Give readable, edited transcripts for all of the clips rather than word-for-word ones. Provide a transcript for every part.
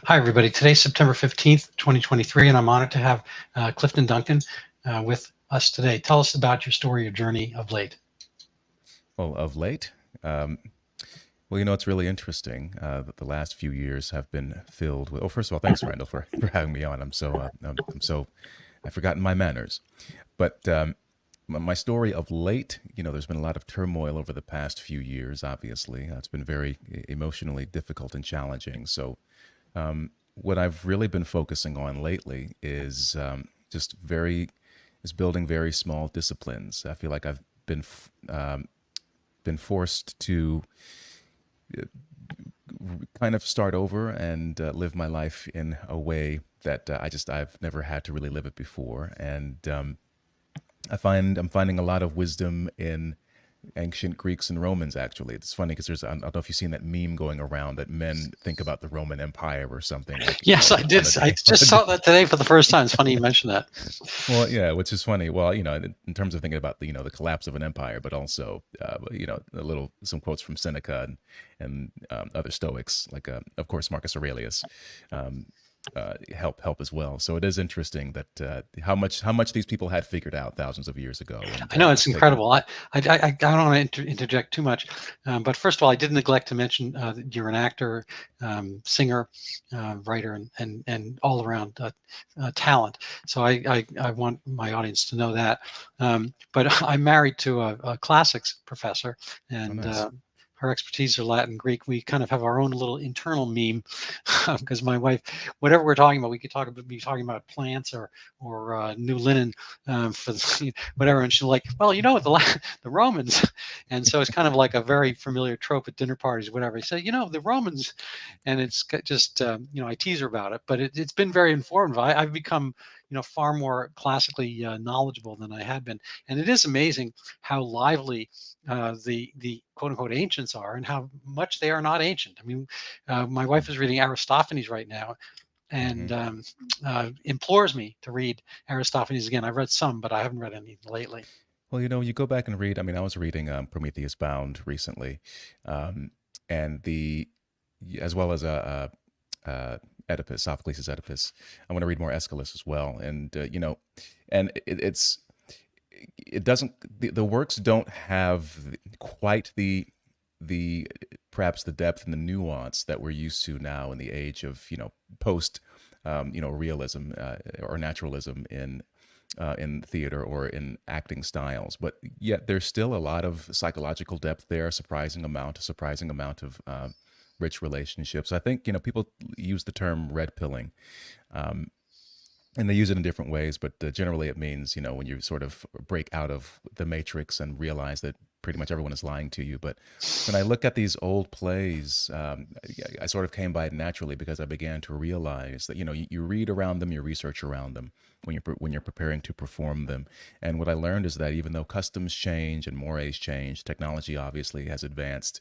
Hi, everybody. Today's September 15th, 2023, and I'm honored to have Clifton Duncan with us today. Tell us about your story, your journey of late. Well, of late, it's really interesting that the last few years have been filled with. Oh, first of all, thanks, Randall, for having me on. I've forgotten my manners. But my story of late, there's been a lot of turmoil over the past few years, obviously. It's been very emotionally difficult and challenging. So, what I've really been focusing on lately is is building very small disciplines. I feel like I've been forced to kind of start over and live my life in a way that I've never had to really live it before, and I'm finding a lot of wisdom in ancient Greeks and Romans. Actually, it's funny because I don't know if you've seen that meme going around that men think about the Roman Empire or something. Like, yes, I did. I just saw that today for the first time. It's funny you mentioned that. Well, yeah, which is funny. Well, in terms of thinking about the collapse of an empire, but also some quotes from Seneca and other Stoics, like of course Marcus Aurelius. Help as well. So it is interesting that how much these people had figured out thousands of years ago. And, I know it's incredible. I don't want to interject too much, but first of all, I did neglect to mention that you're an actor, singer, writer, and all around talent. So I want my audience to know that. But I'm married to a classics professor, and nice. Her expertise are Latin, Greek. We kind of have our own little internal meme because my wife, whatever we're talking about, we could be talking about plants or new linen for whatever, and she's like, well, the Romans, and so it's kind of like a very familiar trope at dinner parties, whatever. I say, the Romans, and it's just I tease her about it, but it's been very informative. I've become far more classically knowledgeable than I had been, and it is amazing how lively the quote unquote ancients are and how much they are not ancient. I mean, my wife is reading Aristophanes right now and implores me to read Aristophanes again. I've read some, but I haven't read any lately. Well, you go back and read. I mean, I was reading Prometheus Bound recently, and as well as Oedipus, Sophocles' Oedipus. I want to read more Aeschylus as well, and it doesn't. The works don't have quite the perhaps the depth and the nuance that we're used to now in the age of post realism or naturalism in theater or in acting styles, but yet there's still a lot of psychological depth there, a surprising amount of rich relationships. I think people use the term red pilling, and they use it in different ways, but generally it means when you sort of break out of the matrix and realize that pretty much everyone is lying to you. But when I look at these old plays, I sort of came by it naturally because I began to realize that you read around them, you research around them when you're preparing to perform them. And what I learned is that even though customs change and mores change, technology obviously has advanced.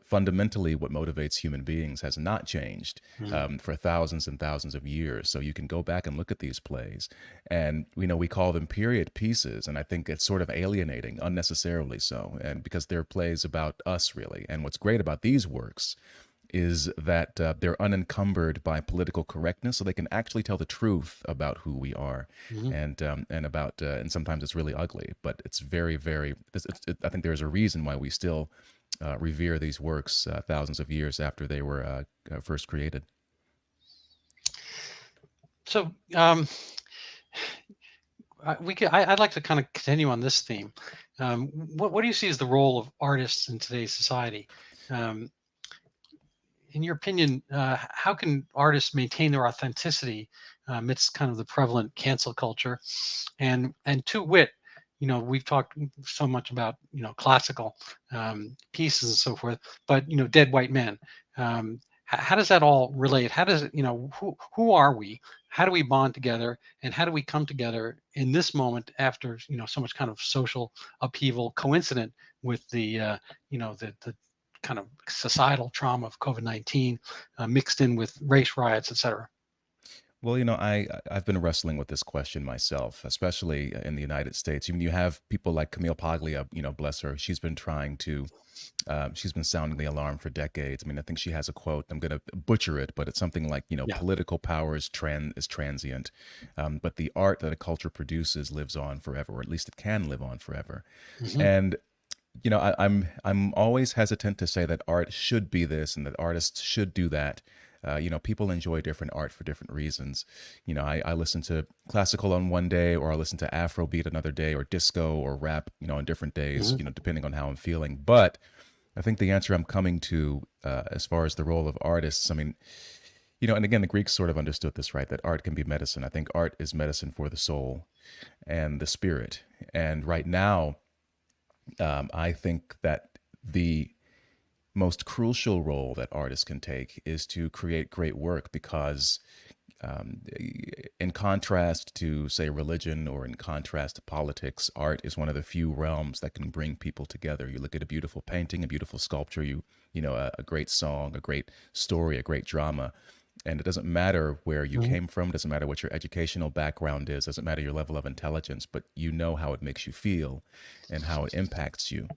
Fundamentally, what motivates human beings has not changed for thousands and thousands of years. So you can go back and look at these plays, and we call them period pieces, and I think it's sort of alienating, unnecessarily so, and because they're plays about us, really. And what's great about these works is that they're unencumbered by political correctness, so they can actually tell the truth about who we are, and about and sometimes it's really ugly, but it's very, very. I think there's a reason why we still revere these works thousands of years after they were first created. So I'd like to kind of continue on this theme. What do you see as the role of artists in today's society? In your opinion, how can artists maintain their authenticity amidst kind of the prevalent cancel culture? And to wit, we've talked so much about classical pieces and so forth, but dead white men. How does that all relate? How does it, who are we? How do we bond together, and how do we come together in this moment after so much kind of social upheaval coincident with the the kind of societal trauma of COVID-19 mixed in with race riots, et cetera? Well, I've been wrestling with this question myself, especially in the United States. You have people like Camille Paglia, bless her. She's been sounding the alarm for decades. I mean, I think she has a quote. I'm going to butcher it, but it's something like, Yeah. political power is transient, but the art that a culture produces lives on forever, or at least it can live on forever. Hmm. And I'm always hesitant to say that art should be this and that artists should do that. People enjoy different art for different reasons. I listen to classical on one day, or I listen to Afrobeat another day, or disco or rap, on different days, Hmm. depending on how I'm feeling. But I think the answer I'm coming to, as far as the role of artists, I mean, and again, the Greeks sort of understood this, right? That art can be medicine. I think art is medicine for the soul and the spirit. And right now, I think that the most crucial role that artists can take is to create great work because, um, in contrast to, say, religion, or in contrast to politics, art is one of the few realms that can bring people together. You look at a beautiful painting, a beautiful sculpture, a great song, a great story, a great drama. And it doesn't matter where you Hmm. came from, doesn't matter what your educational background is, doesn't matter your level of intelligence, but you know how it makes you feel and how it impacts you.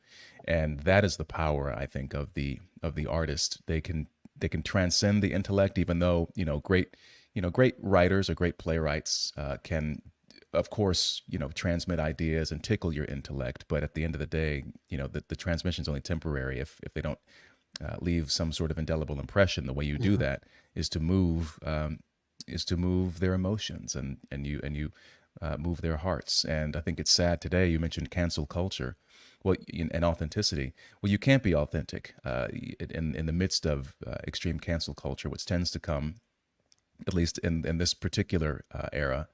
And that is the power, I think, of the artist. They can transcend the intellect, even though, great writers or great playwrights can, of course, transmit ideas and tickle your intellect. But at the end of the day, the transmission is only temporary if they don't leave some sort of indelible impression. The way you do Hmm. that is to move their emotions, and you move their hearts. And I think it's sad today. You mentioned cancel culture, well, and authenticity. Well, you can't be authentic in the midst of extreme cancel culture, which tends to come, at least in this particular era,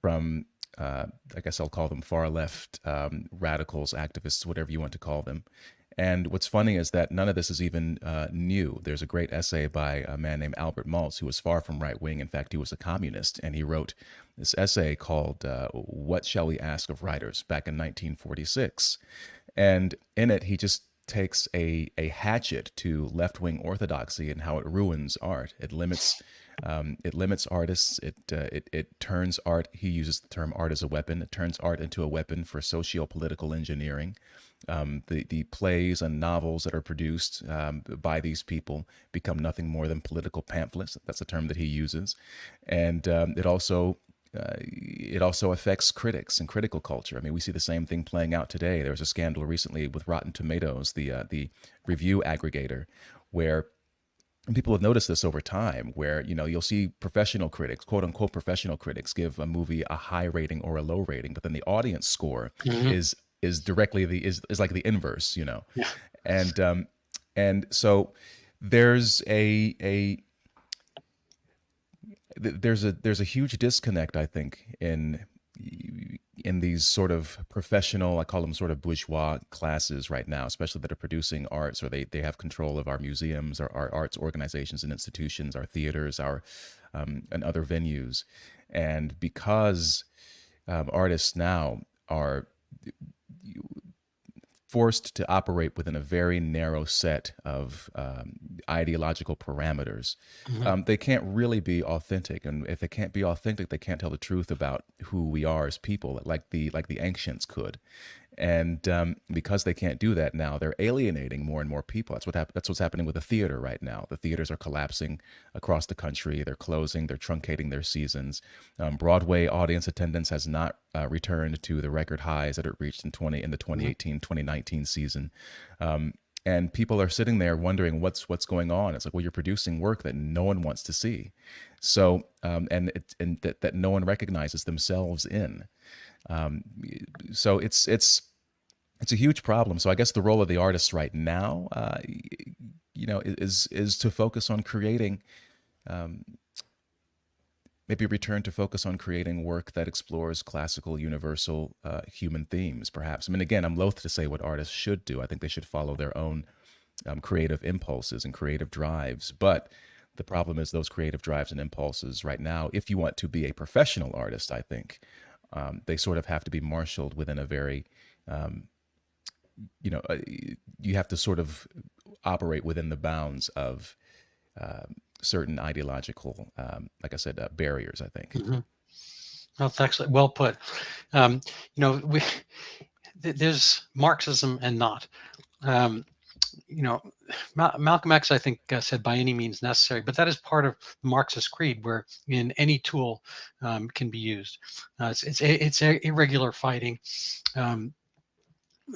from, I guess I'll call them far left radicals, activists, whatever you want to call them. And what's funny is that none of this is even new. There's a great essay by a man named Albert Maltz, who was far from right wing. In fact, he was a communist. And he wrote this essay called What Shall We Ask of Writers, back in 1946. And in it, he just takes a hatchet to left wing orthodoxy and how it ruins art. It limits artists. It turns art. He uses the term art as a weapon. It turns art into a weapon for socio-political engineering. The plays and novels that are produced by these people become nothing more than political pamphlets. That's the term that he uses, and it also affects critics and critical culture. I mean, we see the same thing playing out today. There was a scandal recently with Rotten Tomatoes, the review aggregator, where, and people have noticed this over time, where you'll see professional critics, quote unquote professional critics, give a movie a high rating or a low rating, but then the audience score Hmm. is directly is like the inverse, Yeah. and so there's there's a huge disconnect, I think, in these sort of professional, I call them sort of bourgeois classes right now, especially that are producing arts, or they have control of our museums, our arts organizations and institutions, our theaters, our and other venues. And because artists now are forced to operate within a very narrow set of ideological parameters, Hmm. they can't really be authentic. And if they can't be authentic, they can't tell the truth about who we are as people, like the ancients could. And because they can't do that now, they're alienating more and more people. That's what's happening with the theater right now. The theaters are collapsing across the country. They're closing. They're truncating their seasons. Broadway audience attendance has not returned to the record highs that it reached in the Hmm. 2018-2019 season. And people are sitting there wondering what's going on. It's like, well, you're producing work that no one wants to see, so and that no one recognizes themselves in. Um, so it's a huge problem. So I guess the role of the artist right now, is to focus on creating, um, maybe return to focus on creating work that explores classical, universal human themes. Perhaps. I mean, again, I'm loath to say what artists should do. I think they should follow their own creative impulses and creative drives, but the problem is those creative drives and impulses right now, if you want to be a professional artist, I think they sort of have to be marshaled within a very um, you know, uh, you have to sort of operate within the bounds of certain ideological, like I said, barriers, I think. Hmm. That's excellent. Well put. Um, we there's Marxism and not. Um, you know, Malcolm X, I think, said by any means necessary, but that is part of the Marxist creed, where in any tool can be used. It's irregular fighting. Um,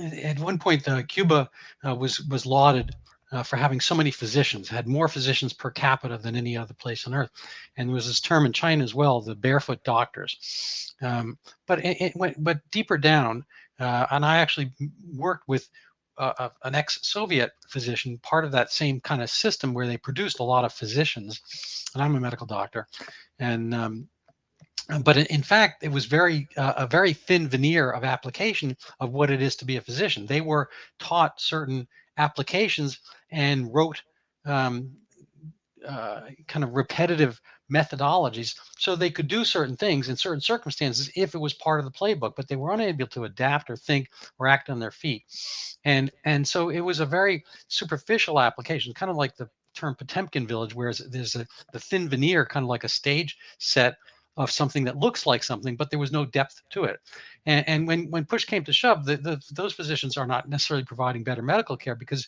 at one point, Cuba was lauded for having so many physicians, had more physicians per capita than any other place on earth. And there was this term in China as well, the barefoot doctors. But it went, but deeper down, and I actually worked with an ex-Soviet physician, part of that same kind of system where they produced a lot of physicians. And I'm a medical doctor, and but in fact, it was a very thin veneer of application of what it is to be a physician. They were taught certain applications and wrote um, kind of repetitive methodologies so they could do certain things in certain circumstances if it was part of the playbook, but they were unable to adapt or think or act on their feet. And so it was a very superficial application, kind of like the term Potemkin village, whereas there's the thin veneer, kind of like a stage set of something that looks like something, but there was no depth to it. And when push came to shove, those physicians are not necessarily providing better medical care because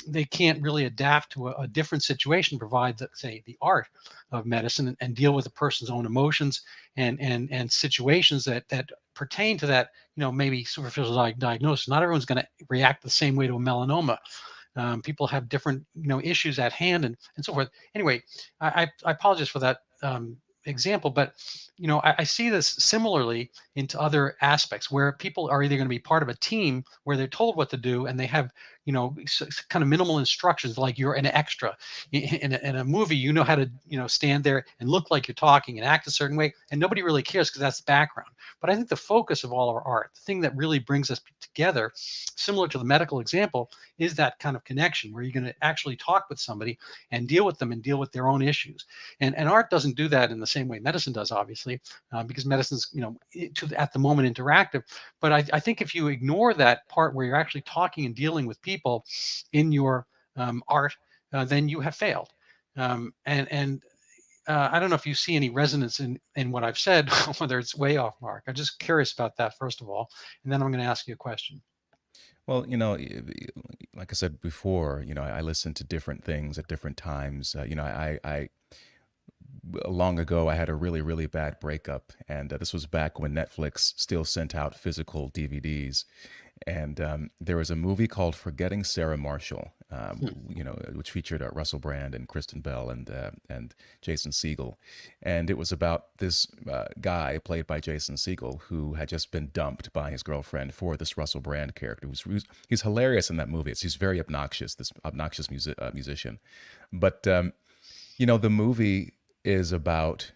they can't really adapt to a different situation, provide, say, the art of medicine and deal with a person's own emotions and situations that pertain to that, maybe superficial diagnosis. Not everyone's going to react the same way to a melanoma. People have different, issues at hand and so forth. Anyway, I apologize for that example, but I see this similarly into other aspects where people are either going to be part of a team where they're told what to do and they have kind of minimal instructions, like you're an extra in a movie. You know how to stand there and look like you're talking and act a certain way, and nobody really cares because that's the background. But I think the focus of all our art, the thing that really brings us together, similar to the medical example, is that kind of connection where you're going to actually talk with somebody and deal with them and deal with their own issues. And art doesn't do that in the same way medicine does, obviously, because medicine's at the moment interactive. But I think if you ignore that part where you're actually talking and dealing with people in your art, then you have failed. And I don't know if you see any resonance in what I've said, whether it's way off mark. I'm just curious about that, first of all, and then I'm going to ask you a question. Well, like I said before, I listen to different things at different times. I long ago I had a really, really bad breakup, and this was back when Netflix still sent out physical DVDs. And there was a movie called Forgetting Sarah Marshall, which featured Russell Brand and Kristen Bell and Jason Segel. And it was about this guy played by Jason Segel who had just been dumped by his girlfriend for this Russell Brand character. He's hilarious in that movie. He's very obnoxious, this obnoxious musician. But, the movie is about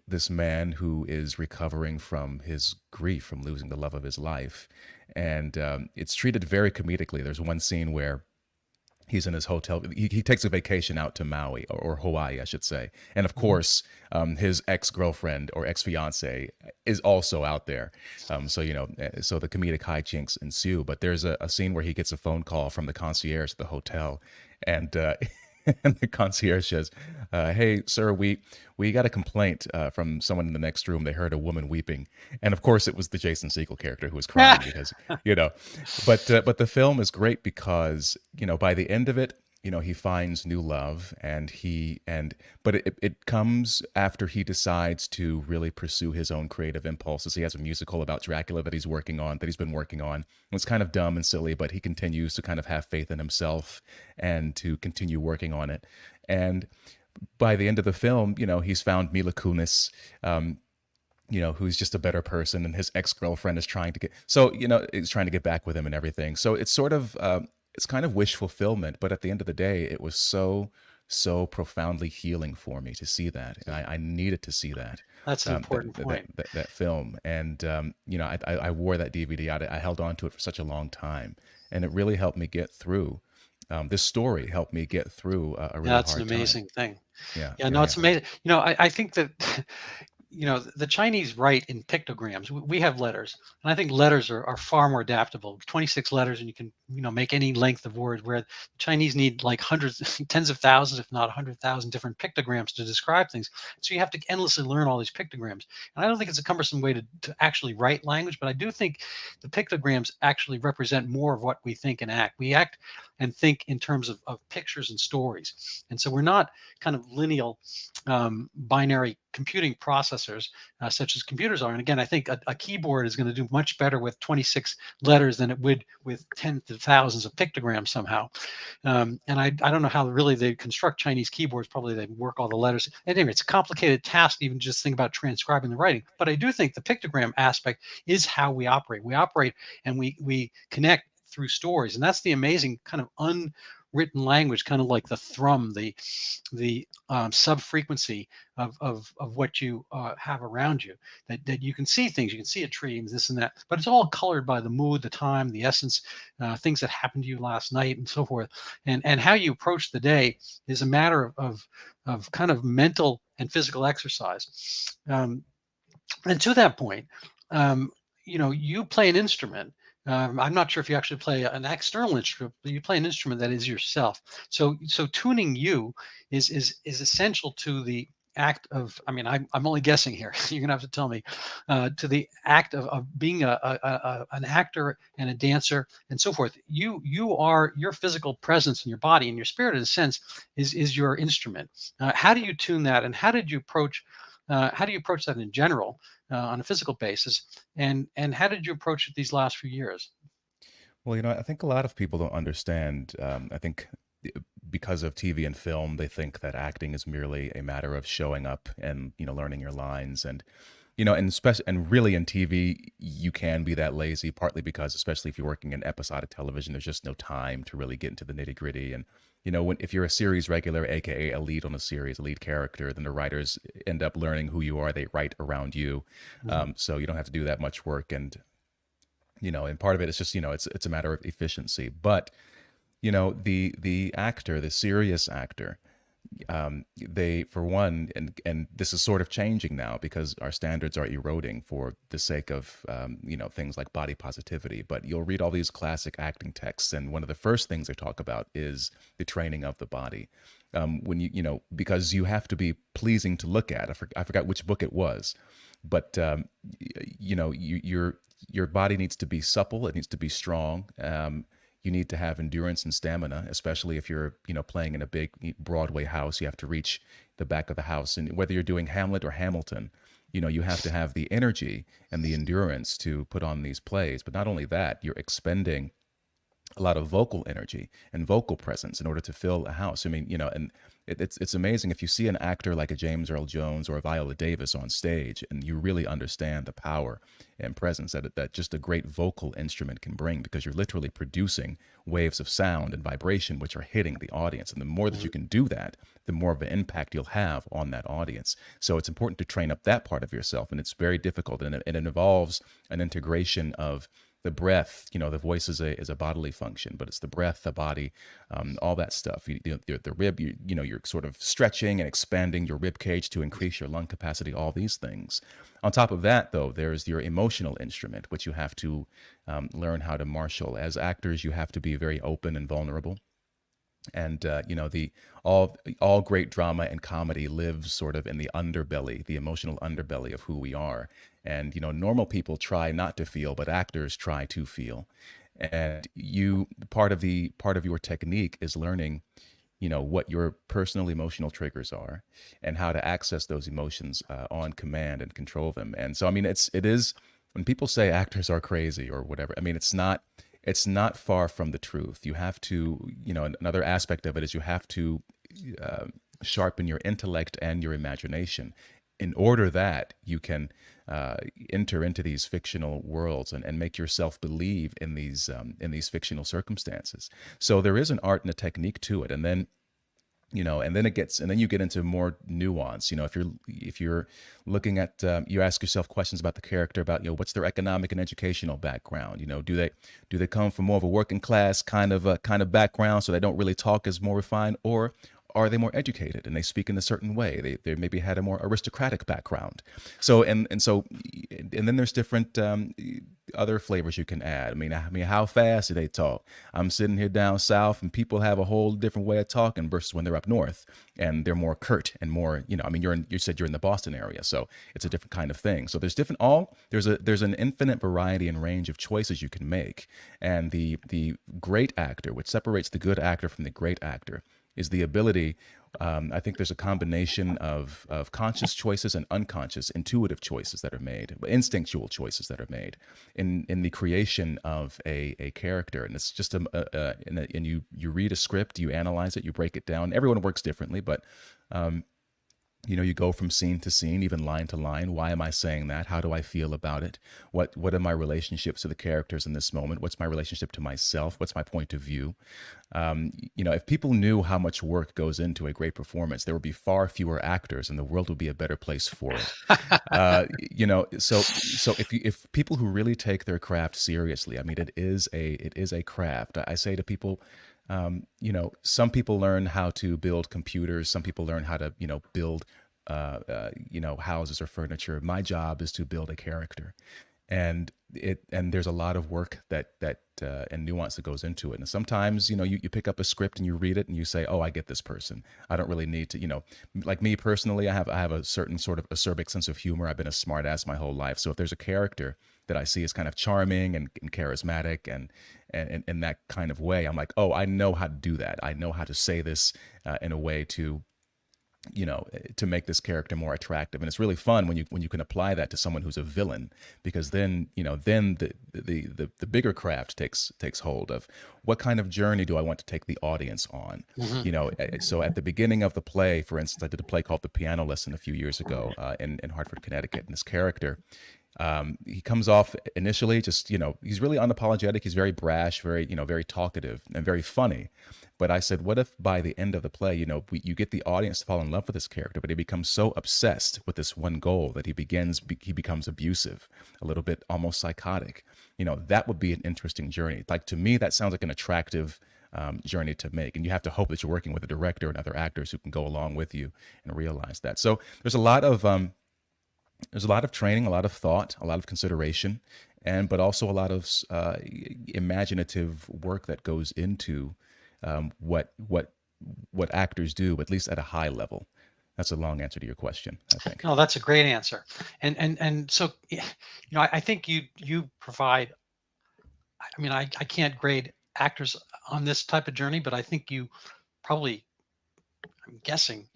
this man who is recovering from his grief from losing the love of his life. And it's treated very comedically. There's one scene where he's in his hotel. He takes a vacation out to Maui, or Hawaii, I should say. And of course, his ex-girlfriend or ex-fiance is also out there. So the comedic hijinks ensue. But there's a scene where he gets a phone call from the concierge at the hotel. And and the concierge says, "Hey, sir, we got a complaint from someone in the next room. They heard a woman weeping." And of course, it was the Jason Segel character who was crying because, But the film is great because by the end of it, he finds new love, but it comes after he decides to really pursue his own creative impulses. He has a musical about Dracula that he's been working on. It's kind of dumb and silly, but he continues to kind of have faith in himself and to continue working on it. And by the end of the film, he's found Mila Kunis, who's just a better person, and his ex-girlfriend is trying to get back with him and everything. So it's sort of, it's kind of wish fulfillment, but at the end of the day, it was so profoundly healing for me to see that. And I needed to see that. That's an important point. That film. And, I wore that DVD out. I held on to it for such a long time. And it really helped me get through. This story helped me get through a really hard time. That's an amazing thing. Yeah. Yeah, no, it's amazing. I think that the Chinese write in pictograms. We have letters, and I think letters are far more adaptable. 26 letters, and you can make any length of words. Where the Chinese need like hundreds, tens of thousands, if not 100,000 different pictograms to describe things. So you have to endlessly learn all these pictograms. And I don't think it's a cumbersome way to actually write language, but I do think the pictograms actually represent more of what we think and act. We act and think in terms of pictures and stories, and so we're not kind of lineal binary computing processors such as computers are. And again, I think a keyboard is going to do much better with 26 letters than it would with tens of thousands of pictograms somehow. And I don't know how really they construct Chinese keyboards. Probably they work all the letters. Anyway, it's a complicated task to even just think about transcribing the writing. But I do think the pictogram aspect is how we operate. We operate and we connect through stories. And that's the amazing kind of unwritten language, kind of like the thrum, the sub-frequency of what you have around you, that you can see things, you can see a tree and this and that, but it's all colored by the mood, the time, the essence, things that happened to you last night and so forth. And how you approach the day is a matter of kind of mental and physical exercise. And to that point, you play an instrument. I'm not sure if you actually play an external instrument, but you play an instrument that is yourself. So tuning you is essential to the act of. I mean, I'm only guessing here. You're gonna have to tell me. To the act of being an actor and a dancer and so forth. You are your physical presence in your body and your spirit, in a sense, is your instrument. How do you tune that, and how do you approach that in general? On a physical basis, and how did you approach it these last few years? Well, I think a lot of people don't understand. I think because of TV and film, they think that acting is merely a matter of showing up and learning your lines, and and really in TV you can be that lazy, partly because, especially if you're working in episodic television, there's just no time to really get into the nitty gritty. And if you're a series regular, aka a lead on a series, a lead character, then the writers end up learning who you are. They write around you, so you don't have to do that much work. And and part of it is just it's a matter of efficiency. But the actor, the serious actor, they, for one, and this is sort of changing now because our standards are eroding for the sake of things like body positivity. But you'll read all these classic acting texts, and one of the first things they talk about is the training of the body. When because you have to be pleasing to look at. I forgot which book it was, but your body needs to be supple. It needs to be strong. You need to have endurance and stamina, especially if you're, playing in a big Broadway house. You have to reach the back of the house. And whether you're doing Hamlet or Hamilton, you have to have the energy and the endurance to put on these plays. But not only that, you're expending a lot of vocal energy and vocal presence in order to fill a house. I mean, and it's amazing if you see an actor like a James Earl Jones or a Viola Davis on stage, and you really understand the power and presence that just a great vocal instrument can bring, because you're literally producing waves of sound and vibration which are hitting the audience. And the more that you can do that, the more of an impact you'll have on that audience. So it's important to train up that part of yourself, and it's very difficult, and it involves an integration of the breath. The voice is a bodily function, but it's the breath, the body, all that stuff. The rib, you're sort of stretching and expanding your rib cage to increase your lung capacity, all these things. On top of that, though, there's your emotional instrument, which you have to learn how to marshal. As actors, you have to be very open and vulnerable. And all great drama and comedy lives sort of in the underbelly, the emotional underbelly of who we are. And normal people try not to feel, but actors try to feel. And part of your technique is learning, what your personal emotional triggers are and how to access those emotions on command and control them. And so, I mean, it is when people say actors are crazy or whatever, I mean, it's not far from the truth. You have to, another aspect of it is you have to sharpen your intellect and your imagination in order that you can enter into these fictional worlds and make yourself believe in these fictional circumstances. So there is an art and a technique to it. And then and then you get into more nuance. If you're looking at, you ask yourself questions about the character, about, what's their economic and educational background? Do they come from more of a working class kind of background, so they don't really talk as more refined, or are they more educated and they speak in a certain way? They maybe had a more aristocratic background. So and then there's different other flavors you can add. I mean, how fast do they talk? I'm sitting here down south, and people have a whole different way of talking versus when they're up north, and they're more curt and more. I mean, you said you're in the Boston area, so it's a different kind of thing. So there's an infinite variety and range of choices you can make, and the great actor, which separates the good actor from the great actor, is the ability. I think there's a combination of conscious choices and unconscious, intuitive choices that are made, instinctual choices that are made in the creation of a character. And it's just and you read a script, you analyze it, you break it down. Everyone works differently, but you go from scene to scene, even line to line. Why am I saying that? How do I feel about it? What are my relationships to the characters in this moment? What's my relationship to myself? What's my point of view? If people knew how much work goes into a great performance, there would be far fewer actors, and the world would be a better place for it. So if people who really take their craft seriously, I mean, it is a craft. I say to people, some people learn how to build computers. Some people learn how to, build, houses or furniture. My job is to build a character, and there's a lot of work that and nuance that goes into it. And sometimes, you pick up a script and you read it and you say, oh, I get this person. I don't really need to, like me personally, I have a certain sort of acerbic sense of humor. I've been a smart ass my whole life. So if there's a character that I see as kind of charming and charismatic and in that kind of way, I'm like, oh, I know how to do that. I know how to say this in a way to make this character more attractive. And it's really fun when you can apply that to someone who's a villain, because then the bigger craft takes hold of what kind of journey do I want to take the audience on. So at the beginning of the play, for instance, I did a play called The Piano Lesson a few years ago in Hartford, Connecticut. And this character, he comes off initially just, he's really unapologetic. He's very brash, very talkative and very funny. But I said, what if by the end of the play, you get the audience to fall in love with this character, but he becomes so obsessed with this one goal that he becomes abusive, a little bit almost psychotic. That would be an interesting journey. Like, to me, that sounds like an attractive journey to make. And you have to hope that you're working with a director and other actors who can go along with you and realize that. So there's a lot of training, a lot of thought, a lot of consideration, but also a lot of imaginative work that goes into what actors do, at least at a high level. That's a long answer to your question, I think. No, that's a great answer. And so, I think you provide. I mean, I can't grade actors on this type of journey, but I think you probably, I'm guessing,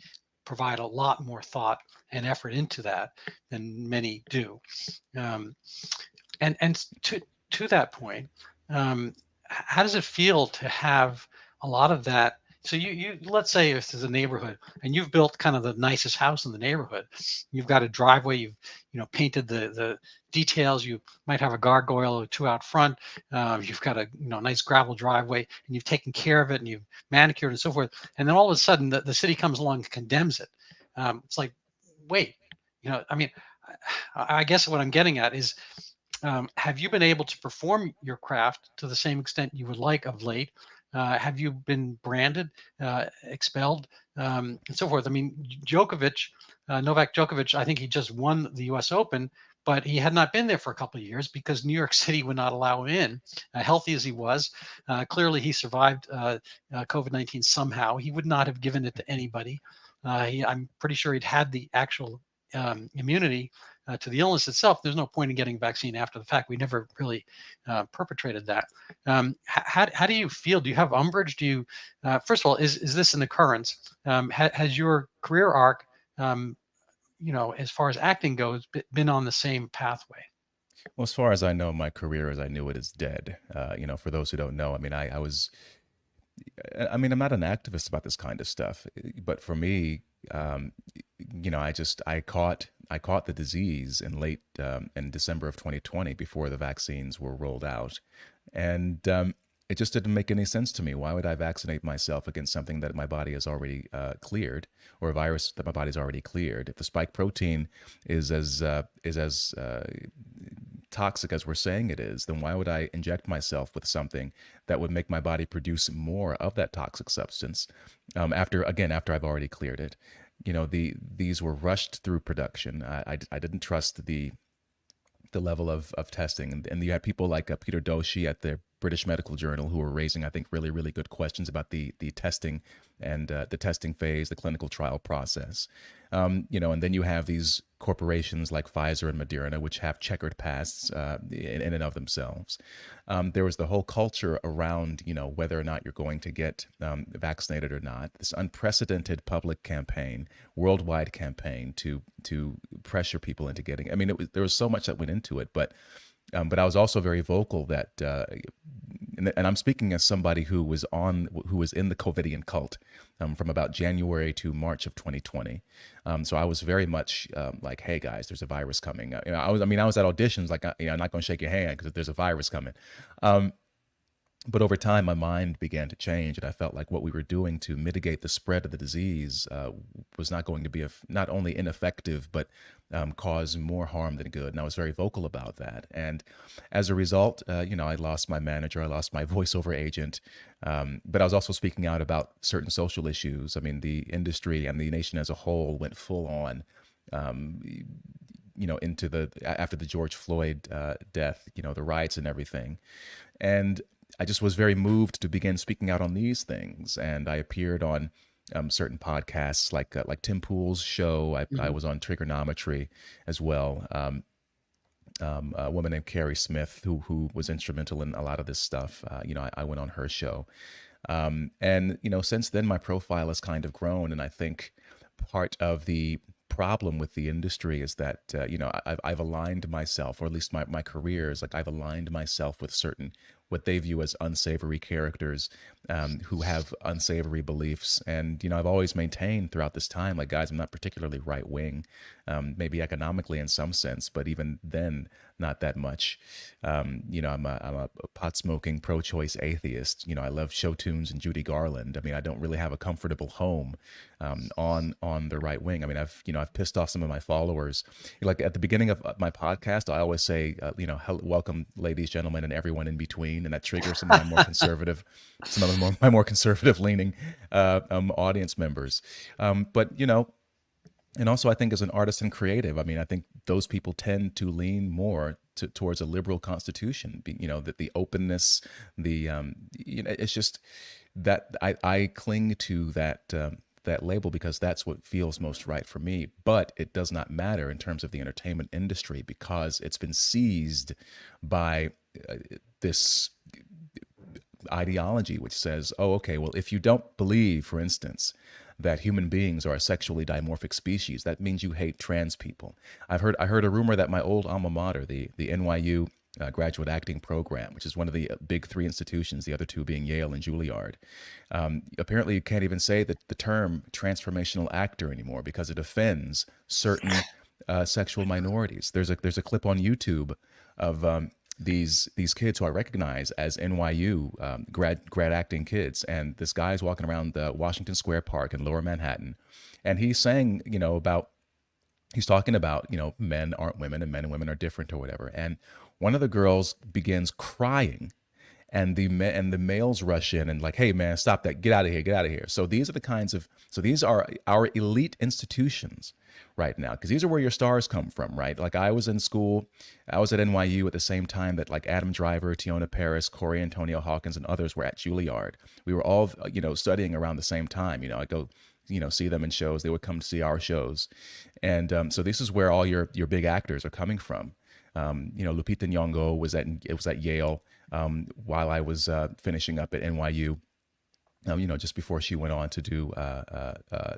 provide a lot more thought and effort into that than many do. And to that point, how does it feel to have a lot of that? So you let's say this is a neighborhood and you've built kind of the nicest house in the neighborhood. You've got a driveway, you've painted the details, you might have a gargoyle or two out front, you've got a nice gravel driveway, and you've taken care of it and you've manicured and so forth. And then all of a sudden the city comes along and condemns it. It's like, wait, I mean, I guess what I'm getting at is, have you been able to perform your craft to the same extent you would like of late? Have you been branded, expelled, and so forth? I mean, Novak Djokovic, I think he just won the U.S. Open, but he had not been there for a couple of years because New York City would not allow him in. Healthy as he was, clearly he survived COVID-19 somehow. He would not have given it to anybody. I'm pretty sure he'd had the actual immunity to the illness itself. There's no point in getting a vaccine after the fact. We never really perpetrated that. How do you feel? Do you have umbrage? Do you, first of all, is this an occurrence? Has your career arc, as far as acting goes, been on the same pathway? Well, as far as I know, my career as I knew it is dead. For those who don't know, I mean, I'm not an activist about this kind of stuff, but for me, I caught the disease in December of 2020 before the vaccines were rolled out, and it just didn't make any sense to me. Why would I vaccinate myself against something that my body has already cleared, or a virus that my body's already cleared? If the spike protein is as toxic as we're saying it is, then why would I inject myself with something that would make my body produce more of that toxic substance after I've already cleared it? These were rushed through production. I didn't trust the level of testing. And you had people like Peter Doshi at the British Medical Journal who were raising, I think, really, really good questions about the testing and the testing phase, the clinical trial process. And then you have these corporations like Pfizer and Moderna, which have checkered pasts in and of themselves. There was the whole culture around, whether or not you're going to get vaccinated or not. This unprecedented public campaign, worldwide campaign to pressure people into getting. I mean, there was so much that went into it, but I was also very vocal that, and I'm speaking as somebody who was in the COVIDian cult from about January to March of 2020. So I was very much like, hey guys, there's a virus coming. I was at auditions like, I'm not going to shake your hand because there's a virus coming. But over time, my mind began to change, and I felt like what we were doing to mitigate the spread of the disease was not going to be not only ineffective, but cause more harm than good. And I was very vocal about that. And as a result, I lost my manager, I lost my voiceover agent, but I was also speaking out about certain social issues. I mean, the industry and the nation as a whole went full on. After the George Floyd death, the riots and everything. And I just was very moved to begin speaking out on these things. And I appeared on certain podcasts like Tim Pool's show. I was on Trigonometry as well. A woman named Carrie Smith, who was instrumental in a lot of this stuff. I went on her show. And since then, my profile has kind of grown. And I think part of the problem with the industry is that I've aligned myself, or at least my career is like I've aligned myself with certain what they view as unsavory characters who have unsavory beliefs. And I've always maintained throughout this time, like, guys, I'm not particularly right wing, maybe economically in some sense, but even then not that much. I'm a pot smoking pro-choice atheist. I love show tunes and Judy Garland. I mean, I don't really have a comfortable home on the right wing. I mean, I've pissed off some of my followers. Like at the beginning of my podcast, I always say, welcome, ladies, gentlemen, and everyone in between, and that triggers some of my more conservative leaning audience members. And also, I think as an artist and creative, I mean, I think those people tend to lean more towards a liberal constitution. That the openness, it's just that I cling to that label because that's what feels most right for me. But it does not matter in terms of the entertainment industry because it's been seized by this ideology which says, oh, okay, well, if you don't believe, for instance, that human beings are a sexually dimorphic species, that means you hate trans people. I heard a rumor that my old alma mater, the NYU graduate acting program, which is one of the big three institutions, the other two being Yale and Juilliard, apparently you can't even say the term transformational actor anymore because it offends certain sexual minorities. There's a clip on YouTube of these kids who I recognize as NYU grad acting kids, and this guy's walking around the Washington Square Park in Lower Manhattan, and he's saying, he's talking about, men aren't women and men and women are different or whatever, and one of the girls begins crying, and the males rush in and like, hey man, stop that, get out of here. So these are our elite institutions right now, because these are where your stars come from, right? Like I was in school, I was at NYU at the same time that like Adam Driver, Tiona Paris, Corey Antonio Hawkins, and others were at Juilliard. We were all, studying around the same time. I go, see them in shows. They would come to see our shows. And so this is where all your big actors are coming from. Lupita Nyong'o was at Yale while I was finishing up at NYU. Just before she went on to do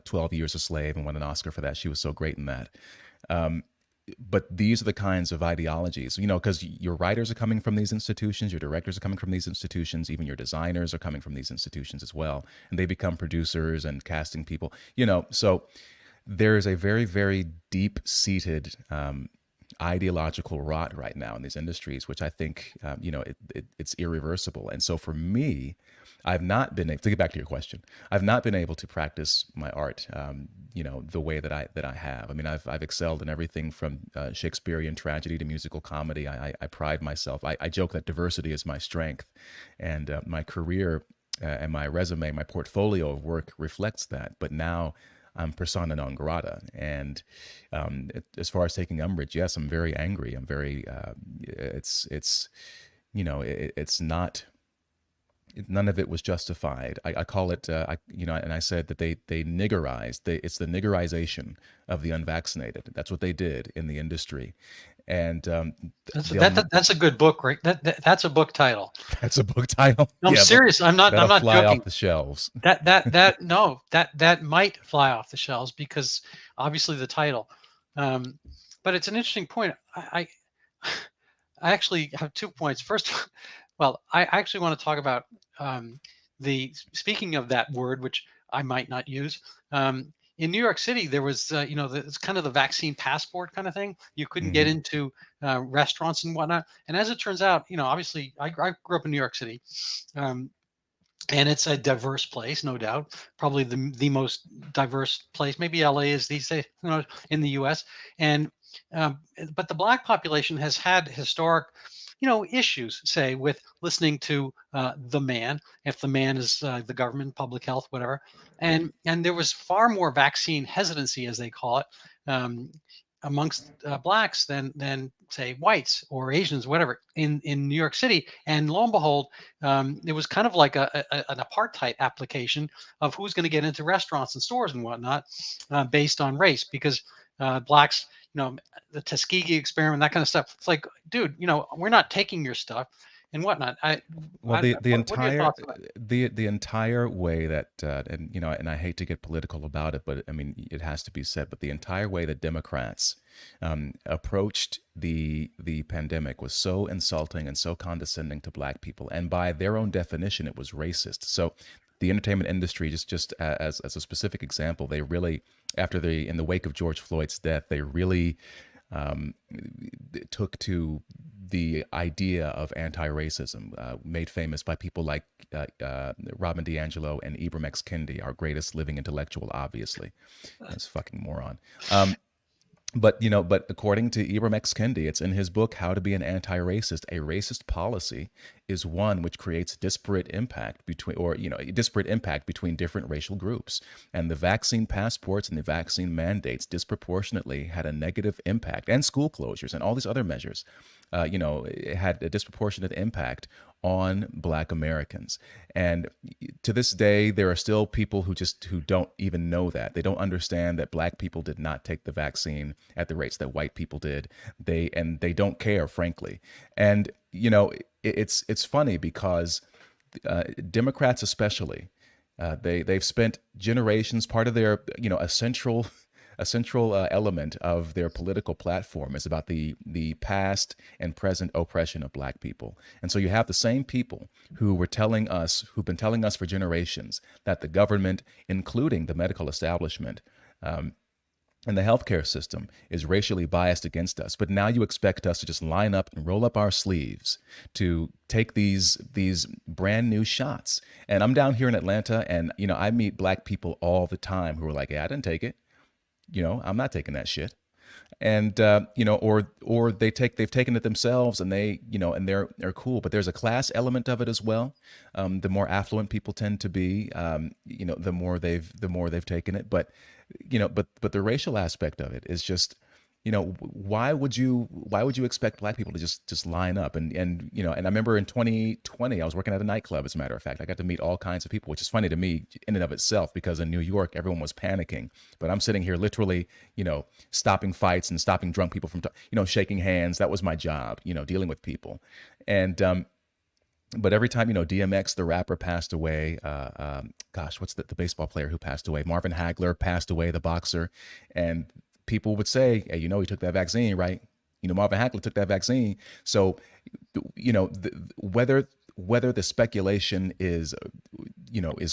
12 Years a Slave and won an Oscar for that. She was so great in that. But these are the kinds of ideologies, because your writers are coming from these institutions, your directors are coming from these institutions, even your designers are coming from these institutions as well. And they become producers and casting people, so there is a very, very deep-seated ideological rot right now in these industries, which I think, it's irreversible. And so for me, I've not been able to get back to your question. I've not been able to practice my art the way that I have. I mean, I've excelled in everything from Shakespearean tragedy to musical comedy. I pride myself. I joke that diversity is my strength, and my career and my resume, my portfolio of work reflects that. But now I'm persona non grata, and as far as taking umbrage, yes, I'm very angry. I'm very. It's it's not. None of it was justified. I call it, and I said that they niggerized. It's the niggerization of the unvaccinated. That's what they did in the industry, and That's a good book, right? That's a book title. that's a book title. No, I'm Yeah, serious. I'm not fly joking. off the shelves. That might fly off the shelves because obviously the title. But it's an interesting point. I actually have 2 points. First, well, I actually want to talk about speaking of that word, which I might not use. In New York City, there was, it's kind of the vaccine passport kind of thing. You couldn't get into restaurants and whatnot. And as it turns out, obviously, I grew up in New York City. And it's a diverse place, no doubt. Probably the most diverse place. Maybe LA is these days, in the U.S. And but the Black population has had historic, issues, say, with listening to the man, if the man is the government, public health, whatever. And there was far more vaccine hesitancy, as they call it, amongst Blacks than say whites or Asians, whatever, in New York City. And lo and behold, it was kind of like an apartheid application of who's going to get into restaurants and stores and whatnot based on race, because Blacks, the Tuskegee experiment, that kind of stuff. It's like, dude, we're not taking your stuff and whatnot. The entire way that and I hate to get political about it, but I mean it has to be said. But the entire way that Democrats approached the pandemic was so insulting and so condescending to Black people, and by their own definition, it was racist. So the entertainment industry, just as a specific example, they really, in the wake of George Floyd's death, they really took to the idea of anti-racism, made famous by people like Robin DiAngelo and Ibram X. Kendi, our greatest living intellectual, obviously. That's a fucking moron. But according to Ibram X. Kendi, it's in his book, How to Be an Anti-Racist. A racist policy is one which creates disparate impact between different racial groups. And the vaccine passports and the vaccine mandates disproportionately had a negative impact, and school closures and all these other measures, it had a disproportionate impact on Black Americans. And to this day, there are still people who don't even know that. They don't understand that Black people did not take the vaccine at the rates that white people did. They don't care, frankly. And, it's funny because Democrats especially, they've spent generations, part of their, a central element of their political platform is about the past and present oppression of Black people. And so you have the same people who've been telling us for generations that the government, including the medical establishment, and the healthcare system is racially biased against us. But now you expect us to just line up and roll up our sleeves to take these brand new shots. And I'm down here in Atlanta, and I meet Black people all the time who are like, "Yeah, I didn't take it. I'm not taking that shit." And or they've taken it themselves, and and they're cool. But there's a class element of it as well. The more affluent people tend to be, the more they've taken it. But but the racial aspect of it is just, why would you expect Black people to just line up? And I remember in 2020, I was working at a nightclub, as a matter of fact. I got to meet all kinds of people, which is funny to me in and of itself, because in New York, everyone was panicking. But I'm sitting here literally, stopping fights and stopping drunk people from, shaking hands. That was my job, dealing with people. And, but every time, DMX, the rapper, passed away, what's the baseball player who passed away? Marvin Hagler passed away, the boxer. And people would say, "Hey, he took that vaccine, right? Marvin Hagler took that vaccine." So, whether the speculation is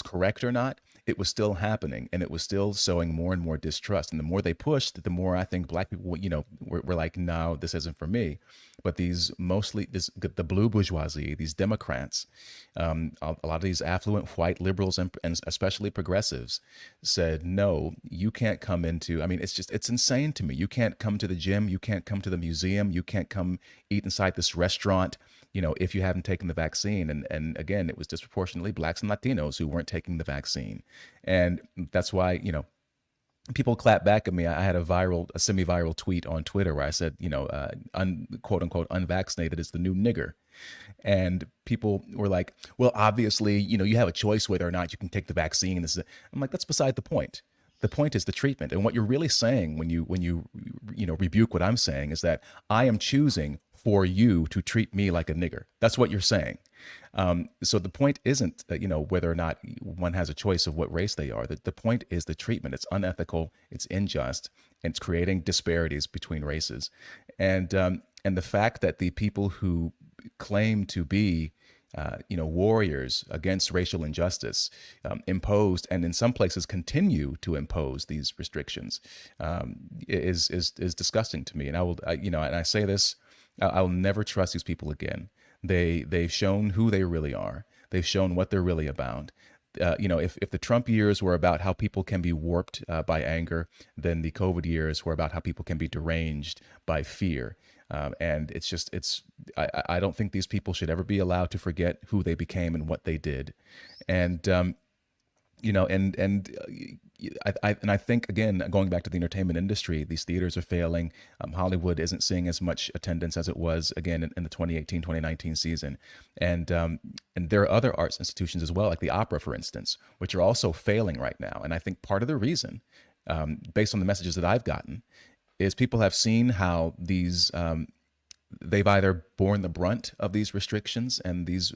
correct or not it was still happening, and it was still sowing more and more distrust. And the more they pushed, the more I think black people, were like, no, this isn't for me. But these mostly the blue bourgeoisie, these Democrats, a lot of these affluent white liberals and especially progressives said, no, you can't come into, I mean, it's insane to me. You can't come to the gym. You can't come to the museum. You can't come eat inside this restaurant, if you haven't taken the vaccine. And again, it was disproportionately blacks and Latinos who weren't taking the vaccine. And that's why, people clap back at me. I had a semi-viral tweet on Twitter where I said, quote unquote, unvaccinated is the new nigger. And people were like, well, obviously, you have a choice whether or not you can take the vaccine. I'm like, that's beside the point. The point is the treatment. And what you're really saying when you rebuke what I'm saying is that I am choosing for you to treat me like a nigger. That's what you're saying. So the point isn't whether or not one has a choice of what race they are. The point is the treatment. It's unethical. It's unjust. And it's creating disparities between races. And the fact that the people who claim to be warriors against racial injustice imposed, and in some places continue to impose these restrictions, is disgusting to me. And and I say this, I'll never trust these people again. They've shown who they really are. They've shown what they're really about. If the Trump years were about how people can be warped by anger, then the COVID years were about how people can be deranged by fear. And I don't think these people should ever be allowed to forget who they became and what they did. And, I think, again, going back to the entertainment industry, these theaters are failing. Hollywood isn't seeing as much attendance as it was, again, in the 2018, 2019 season. And there are other arts institutions as well, like the opera, for instance, which are also failing right now. And I think part of the reason, based on the messages that I've gotten, is people have seen how they've either borne the brunt of these restrictions and these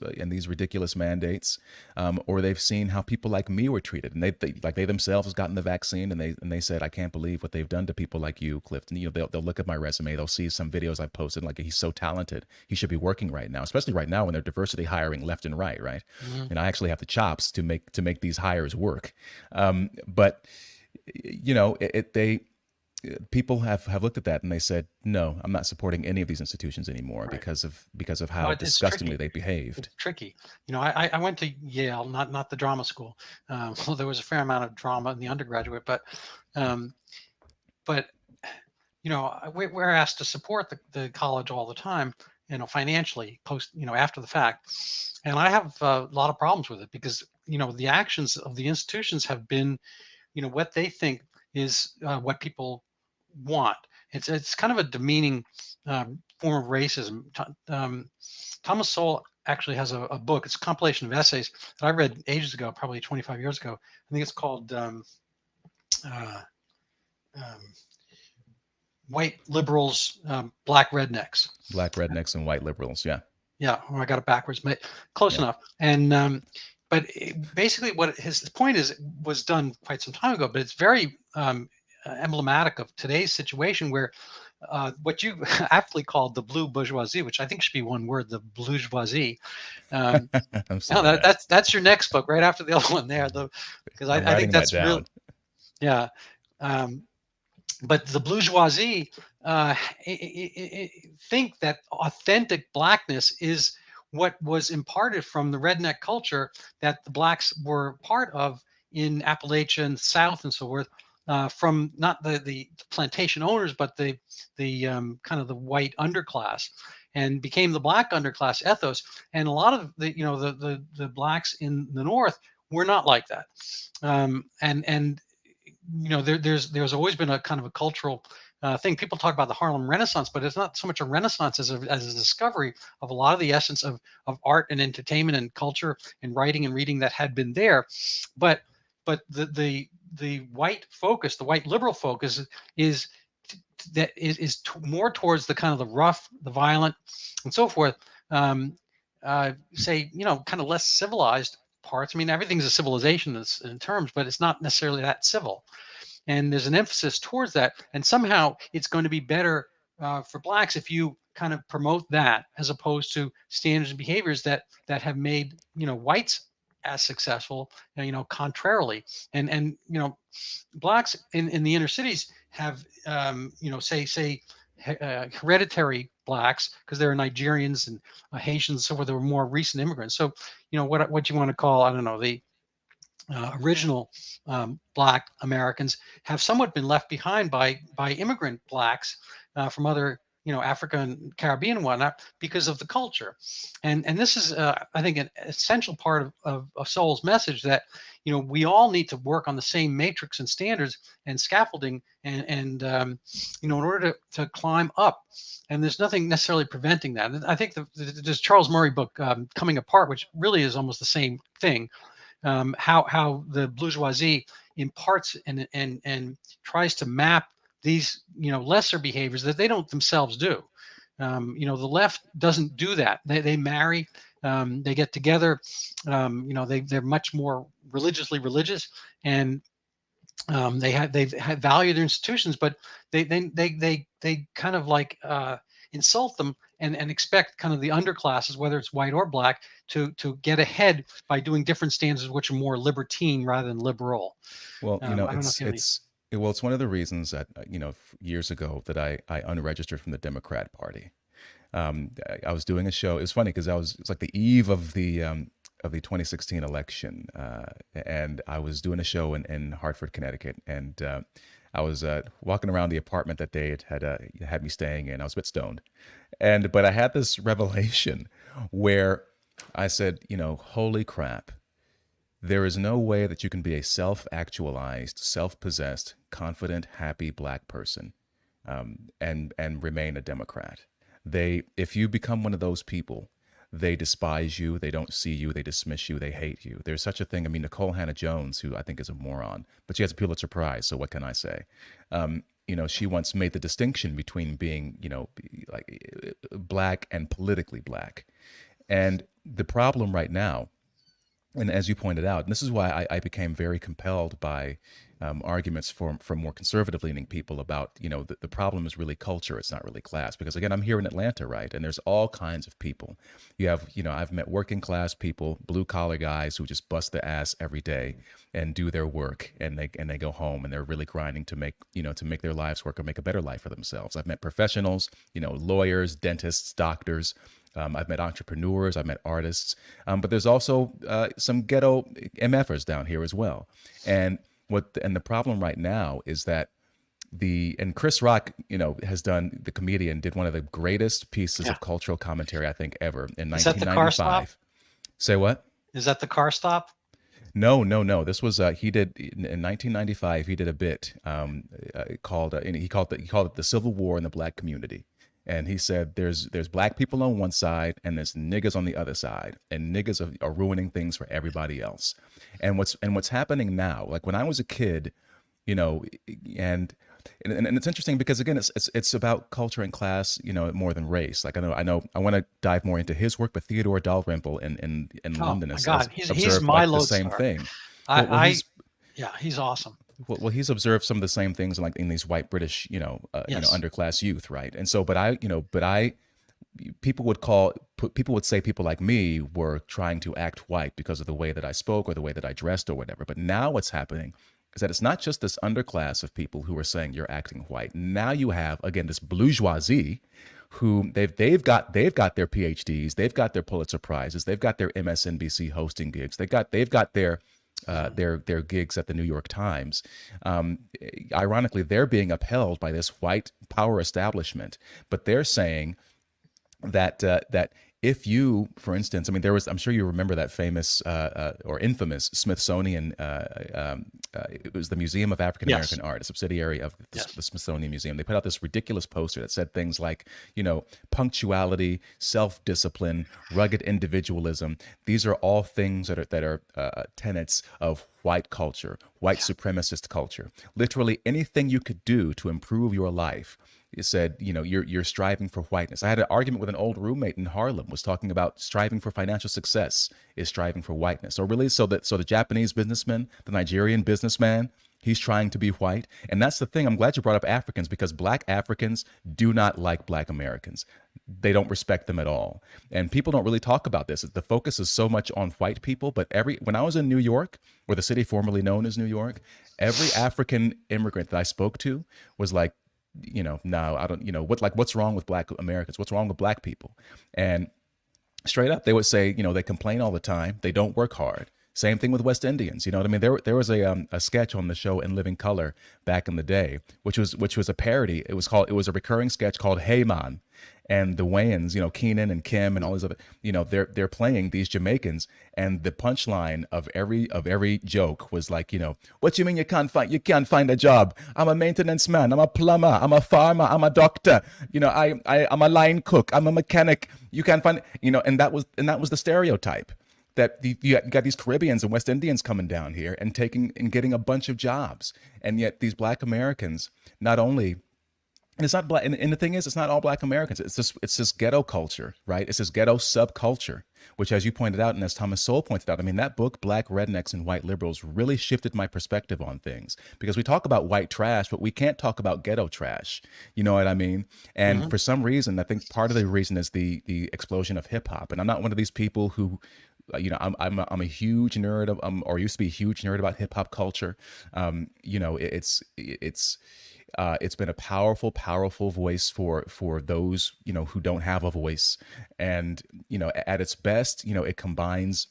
ridiculous mandates, or they've seen how people like me were treated, and they themselves have gotten the vaccine, and they said, I can't believe what they've done to people like you, Clifton. They'll look at my resume, they'll see some videos I've posted, like, he's so talented, he should be working right now, especially right now when they're diversity hiring left and right. Mm-hmm. And I actually have the chops to make these hires work. But people have looked at that and they said, no, I'm not supporting any of these institutions anymore, right, because of how disgustingly they behaved. It's tricky. I went to Yale, not the drama school. Well, there was a fair amount of drama in the undergraduate, but we're asked to support the college all the time, financially, after the fact. And I have a lot of problems with it because, the actions of the institutions have been, what they think is what people want. It's kind of a demeaning form of racism. Thomas Sowell actually has a book. It's a compilation of essays that I read ages ago, probably 25 years ago. I think it's called White Liberals, Black Rednecks. Black Rednecks and White Liberals, yeah. Yeah, I got it backwards, but close enough. And but basically what his point was done quite some time ago, but it's very emblematic of today's situation where what you aptly called the blue bourgeoisie, which I think should be one word, the bourgeoisie. That's your next book right after the other one there, because I think that's real. Yeah. But the bourgeoisie think that authentic blackness is what was imparted from the redneck culture that the blacks were part of in Appalachia and South and so forth. From not the plantation owners, but the kind of the white underclass, and became the black underclass ethos. And a lot of the blacks in the North were not like that. There's always been a kind of a cultural thing. People talk about the Harlem Renaissance, but it's not so much a renaissance as a discovery of a lot of the essence of art and entertainment and culture and writing and reading that had been there. But the white focus, the white liberal focus, is more towards the kind of the rough, the violent, and so forth. Kind of less civilized parts. I mean, everything's a civilization in terms, but it's not necessarily that civil. And there's an emphasis towards that. And somehow it's going to be better for blacks if you kind of promote that, as opposed to standards and behaviors that have made whites as successful, contrarily. And blacks in the inner cities have, hereditary blacks, because they're Nigerians and Haitians and so forth. They were more recent immigrants. So, what you want to call, I don't know, the original Black Americans have somewhat been left behind by immigrant blacks from other, Africa and Caribbean and whatnot, because of the culture. And this is, I think, an essential part of Soul's message, that, we all need to work on the same matrix and standards and scaffolding, and in order to climb up. And there's nothing necessarily preventing that. And I think there's Charles Murray book, Coming Apart, which really is almost the same thing. How the bourgeoisie imparts and tries to map these, lesser behaviors that they don't themselves do. The left doesn't do that. They marry, they get together, they're much more religiously religious, and they've valued their institutions, but they kind of like insult them and expect kind of the underclasses, whether it's white or black, to get ahead by doing different standards which are more libertine rather than liberal. Well, it's one of the reasons that years ago that I unregistered from the Democrat Party. I was doing a show. It was funny because it's like the eve of the 2016 election, and I was doing a show in Hartford, Connecticut, and I was walking around the apartment that they had me staying in. I was a bit stoned, but I had this revelation where I said, holy crap, there is no way that you can be a self-actualized, self-possessed, confident, happy Black person and remain a Democrat. If you become one of those people, they despise you, they don't see you, they dismiss you, they hate you. There's such a thing. I mean, Nicole Hannah-Jones, who I think is a moron, but she has a Pulitzer Prize, so what can I say? She once made the distinction between being, like Black and politically Black. And the problem right now, and as you pointed out, and this is why I became very compelled by arguments from more conservative-leaning people about, the problem is really culture, it's not really class. Because again, I'm here in Atlanta, right? And there's all kinds of people. You have, I've met working-class people, blue-collar guys who just bust their ass every day and do their work, and they go home and they're really grinding to make their lives work or make a better life for themselves. I've met professionals, lawyers, dentists, doctors. I've met entrepreneurs, I've met artists, but there's also some ghetto MFers down here as well. And the problem right now is that Chris Rock, the comedian, did one of the greatest pieces of cultural commentary I think ever in 1995. Is that the car stop? Say what? Is that the car stop? No. This was he did in 1995. He did a bit called he called it the Civil War in the Black community. And he said, there's Black people on one side and there's niggas on the other side, and niggas are ruining things for everybody else. And what's happening now, like when I was a kid, and it's interesting because again, it's about culture and class, more than race. Like I want to dive more into his work, but Theodore Dalrymple in London has observed my the same thing. He's awesome. Well, he's observed some of the same things like in these white British, underclass youth, right? And so, people would say people like me were trying to act white because of the way that I spoke or the way that I dressed or whatever. But now what's happening is that it's not just this underclass of people who are saying you're acting white. Now you have, again, this bourgeoisie who they've got their PhDs, they've got their Pulitzer Prizes, they've got their MSNBC hosting gigs, they've got their gigs at the New York Times. Ironically, they're being upheld by this white power establishment, but they're saying that if you, for instance, I'm sure you remember that famous or infamous Smithsonian, it was the Museum of African American Art, a subsidiary of the Smithsonian Museum. They put out this ridiculous poster that said things like, punctuality, self-discipline, rugged individualism. These are all things that are tenets of white culture, white supremacist culture. Literally anything you could do to improve your life. It said, you're striving for whiteness. I had an argument with an old roommate in Harlem, was talking about striving for financial success is striving for whiteness. Or really, so the Japanese businessman, the Nigerian businessman, He's trying to be white. And that's the thing. I'm glad you brought up Africans, because Black Africans do not like Black Americans. They don't respect them at all. And people don't really talk about this. The focus is so much on white people. But when I was in New York, or the city formerly known as New York, every African immigrant that I spoke to was like, no, I don't, what's wrong with Black Americans? What's wrong with Black people? And straight up, they would say, they complain all the time. They don't work hard. Same thing with West Indians. You know what I mean? There was a sketch on the show In Living Color back in the day, which was a parody. It was a recurring sketch called Hey Man. And the Wayans, Keenan and Kim and all these other, they're playing these Jamaicans, and the punchline of every joke was like, what you mean you can't find a job? I'm a maintenance man, I'm a plumber, I'm a farmer, I'm a doctor, I'm a line cook, I'm a mechanic. You can't find, and that was the stereotype. That you got these Caribbeans and West Indians coming down here and getting a bunch of jobs, and yet these Black Americans not only. And it's not black, and the thing is, it's not all Black Americans. It's this ghetto culture, right? It's this ghetto subculture, which, as you pointed out, and as Thomas Sowell pointed out, I mean, that book, Black Rednecks and White Liberals, really shifted my perspective on things, because we talk about white trash, but we can't talk about ghetto trash. You know what I mean? And for some reason, I think part of the reason is the explosion of hip hop. And I'm not one of these people who. I'm a huge nerd or used to be a huge nerd about hip hop culture. It's been a powerful voice for those, who don't have a voice. And, at its best, it combines.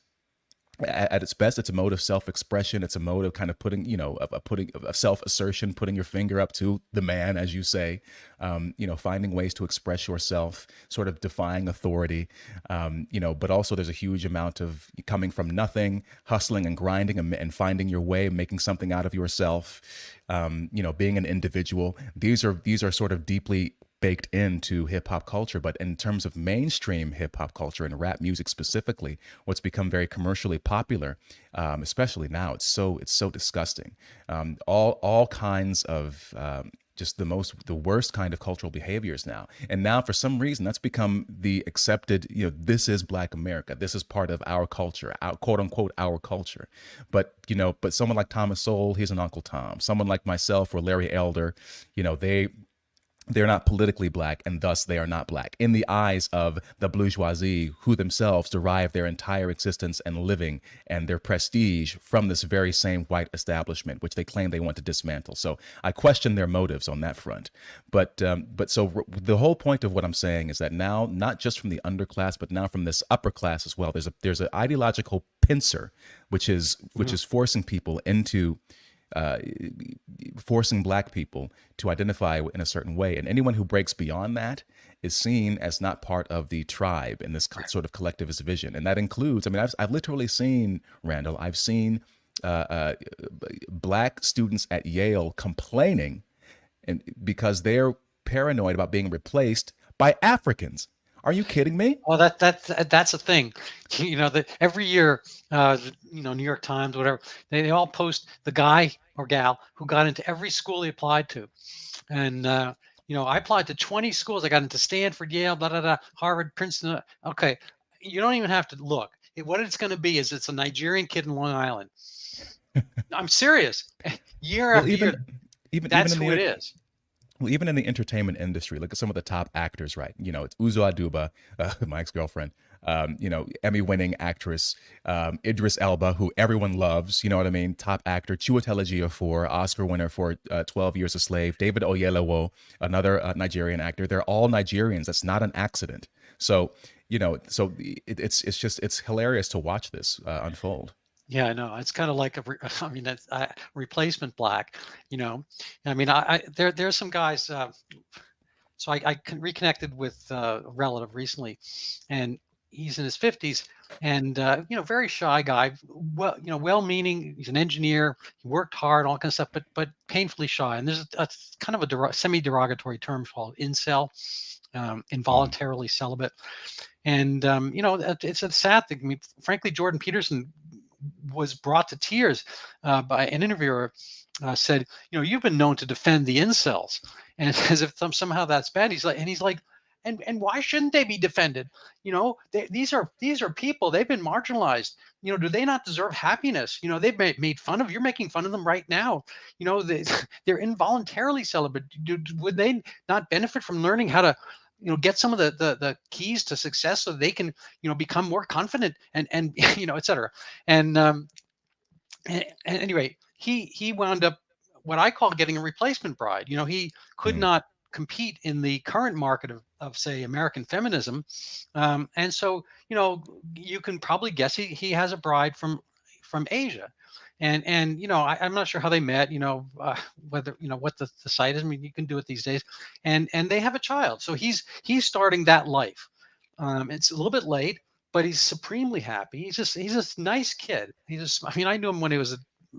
At its best, it's a mode of self-expression. It's a mode of kind of putting self-assertion, putting your finger up to the man, as you say, finding ways to express yourself, sort of defying authority, but also there's a huge amount of coming from nothing, hustling and grinding and finding your way, making something out of yourself, being an individual. These are sort of deeply baked into hip hop culture. But in terms of mainstream hip hop culture and rap music specifically, what's become very commercially popular, especially now, it's so disgusting. All kinds of just the worst kind of cultural behaviors now. And now, for some reason, that's become the accepted, this is Black America. This is part of our culture, our quote unquote, our culture. But someone like Thomas Sowell, he's an Uncle Tom. Someone like myself or Larry Elder, they're not politically Black, and thus they are not Black in the eyes of the bourgeoisie, who themselves derive their entire existence and living and their prestige from this very same white establishment, which they claim they want to dismantle. So I question their motives on that front. But so the whole point of what I'm saying is that now, not just from the underclass, but now from this upper class as well, there's an ideological pincer, which is forcing people into. Forcing Black people to identify in a certain way. And anyone who breaks beyond that is seen as not part of the tribe in this sort of collectivist vision. And that includes, I've literally seen, Randall, I've seen Black students at Yale complaining because they're paranoid about being replaced by Africans. Are you kidding me? Well, that's a thing. Every year, New York Times, whatever, they all post the guy or gal who got into every school he applied to. And, I applied to 20 schools. I got into Stanford, Yale, blah, blah, blah, Harvard, Princeton. Okay. You don't even have to look. What it's going to be is it's a Nigerian kid in Long Island. I'm serious. Year after year. That's who it is. Well, even in the entertainment industry, look at some of the top actors, right? It's Uzo Aduba, my ex-girlfriend, Emmy-winning actress, Idris Elba, who everyone loves, you know what I mean? Top actor, Chiwetel Ejiofor, Oscar winner for 12 Years a Slave, David Oyelowo, another Nigerian actor. They're all Nigerians. That's not an accident. So, it's hilarious to watch this unfold. Yeah, I know. It's kind of like that's replacement Black. There's some guys. So I reconnected with a relative recently, and he's in his 50s, and very shy guy. Well-meaning. He's an engineer. He worked hard, all kind of stuff, but painfully shy. And there's a kind of a semi-derogatory term called incel, involuntarily celibate. And it's a sad thing. Frankly, Jordan Peterson was brought to tears by an interviewer. Said, you've been known to defend the incels, and as if somehow that's bad. He's like, and why shouldn't they be defended? These are people. They've been marginalized. Do they not deserve happiness? They've made fun of. You're making fun of them right now. They're involuntarily celibate. Would they not benefit from learning how to get some of the keys to success so they can become more confident and et cetera. And anyway, he wound up what I call getting a replacement bride. He could Mm. not compete in the current market of say American feminism, and so you can probably guess he has a bride from Asia. And I'm not sure how they met, whether what the site is. I mean, you can do it these days, and they have a child. So he's starting that life. It's a little bit late, but he's supremely happy. He's a nice kid. I mean, I knew him when he was a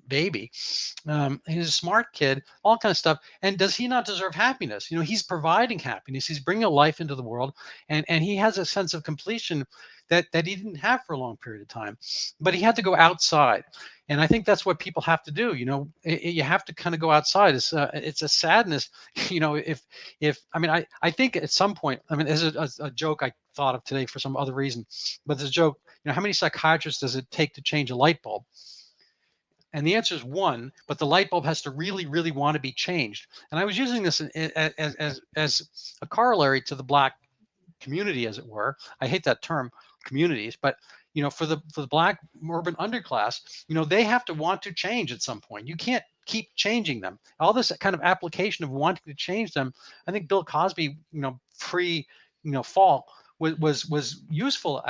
baby. He's a smart kid, all kind of stuff. And does he not deserve happiness? He's providing happiness. He's bringing a life into the world, and he has a sense of completion that he didn't have for a long period of time. But he had to go outside, and I think that's what people have to do. You have to kind of go outside. It's a sadness. If I mean, I think at some point, I mean, there's a joke I thought of today for some other reason, but there's a joke. How many psychiatrists does it take to change a light bulb? And the answer is one, but the light bulb has to really, really want to be changed. And I was using this as a corollary to the Black community, as it were. I hate that term, communities, but for the Black urban underclass, they have to want to change at some point. You can't keep changing them. All this kind of application of wanting to change them, I think Bill Cosby, pre fall, was useful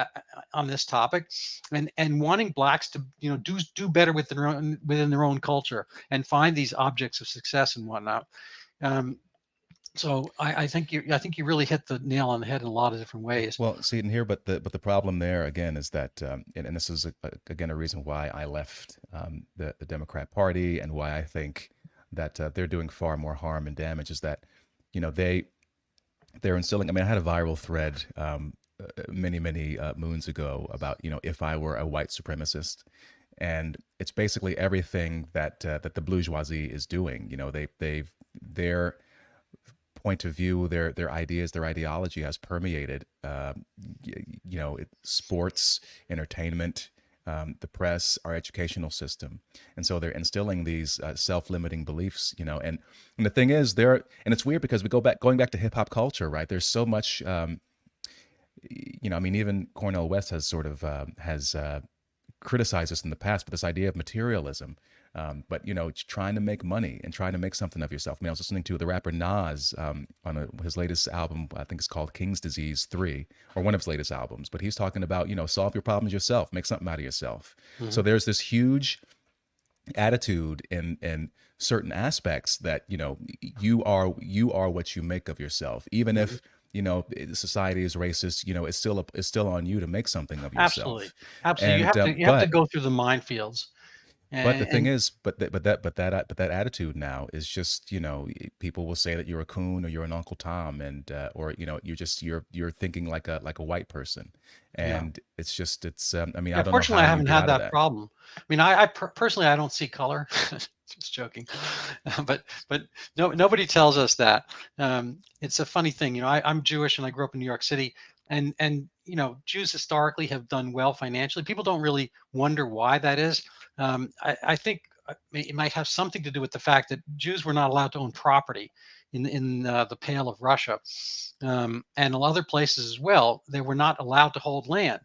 on this topic, and wanting Blacks to do better within their own culture and find these objects of success and whatnot. So I think you really hit the nail on the head in a lot of different ways. Well, see, and here, but the problem there again is that, and this is again a reason why I left the Democrat Party, and why I think that they're doing far more harm and damage, is that they're instilling. I mean, I had a viral thread many moons ago about if I were a white supremacist, and it's basically everything that that the bourgeoisie is doing. Their point of view, their ideas, their ideology has permeated sports, entertainment, the press, our educational system. And so they're instilling these self-limiting beliefs, and the thing is, and it's weird because going back to hip hop culture, right? There's so much, I mean, even Cornel West has sort of criticized this in the past, but this idea of materialism, but trying to make money and trying to make something of yourself. I mean, I was listening to the rapper Nas on his latest album. I think it's called King's Disease 3, or one of his latest albums. But he's talking about solve your problems yourself, make something out of yourself. Mm-hmm. So there's this huge attitude in certain aspects that you are what you make of yourself, even if society is racist. It's still on you to make something of yourself. Absolutely. And, you have to go through the minefields. But the thing is, that attitude now is just, people will say that you're a coon or you're an Uncle Tom, and or you're thinking like a white person, and it's I mean, I don't know. Fortunately, I haven't had that problem. I mean, I personally, I don't see color. Just joking, but nobody tells us that. It's a funny thing, I'm Jewish and I grew up in New York City, and Jews historically have done well financially. People don't really wonder why that is. I think it might have something to do with the fact that Jews were not allowed to own property in the Pale of Russia, and in other places as well. They were not allowed to hold land,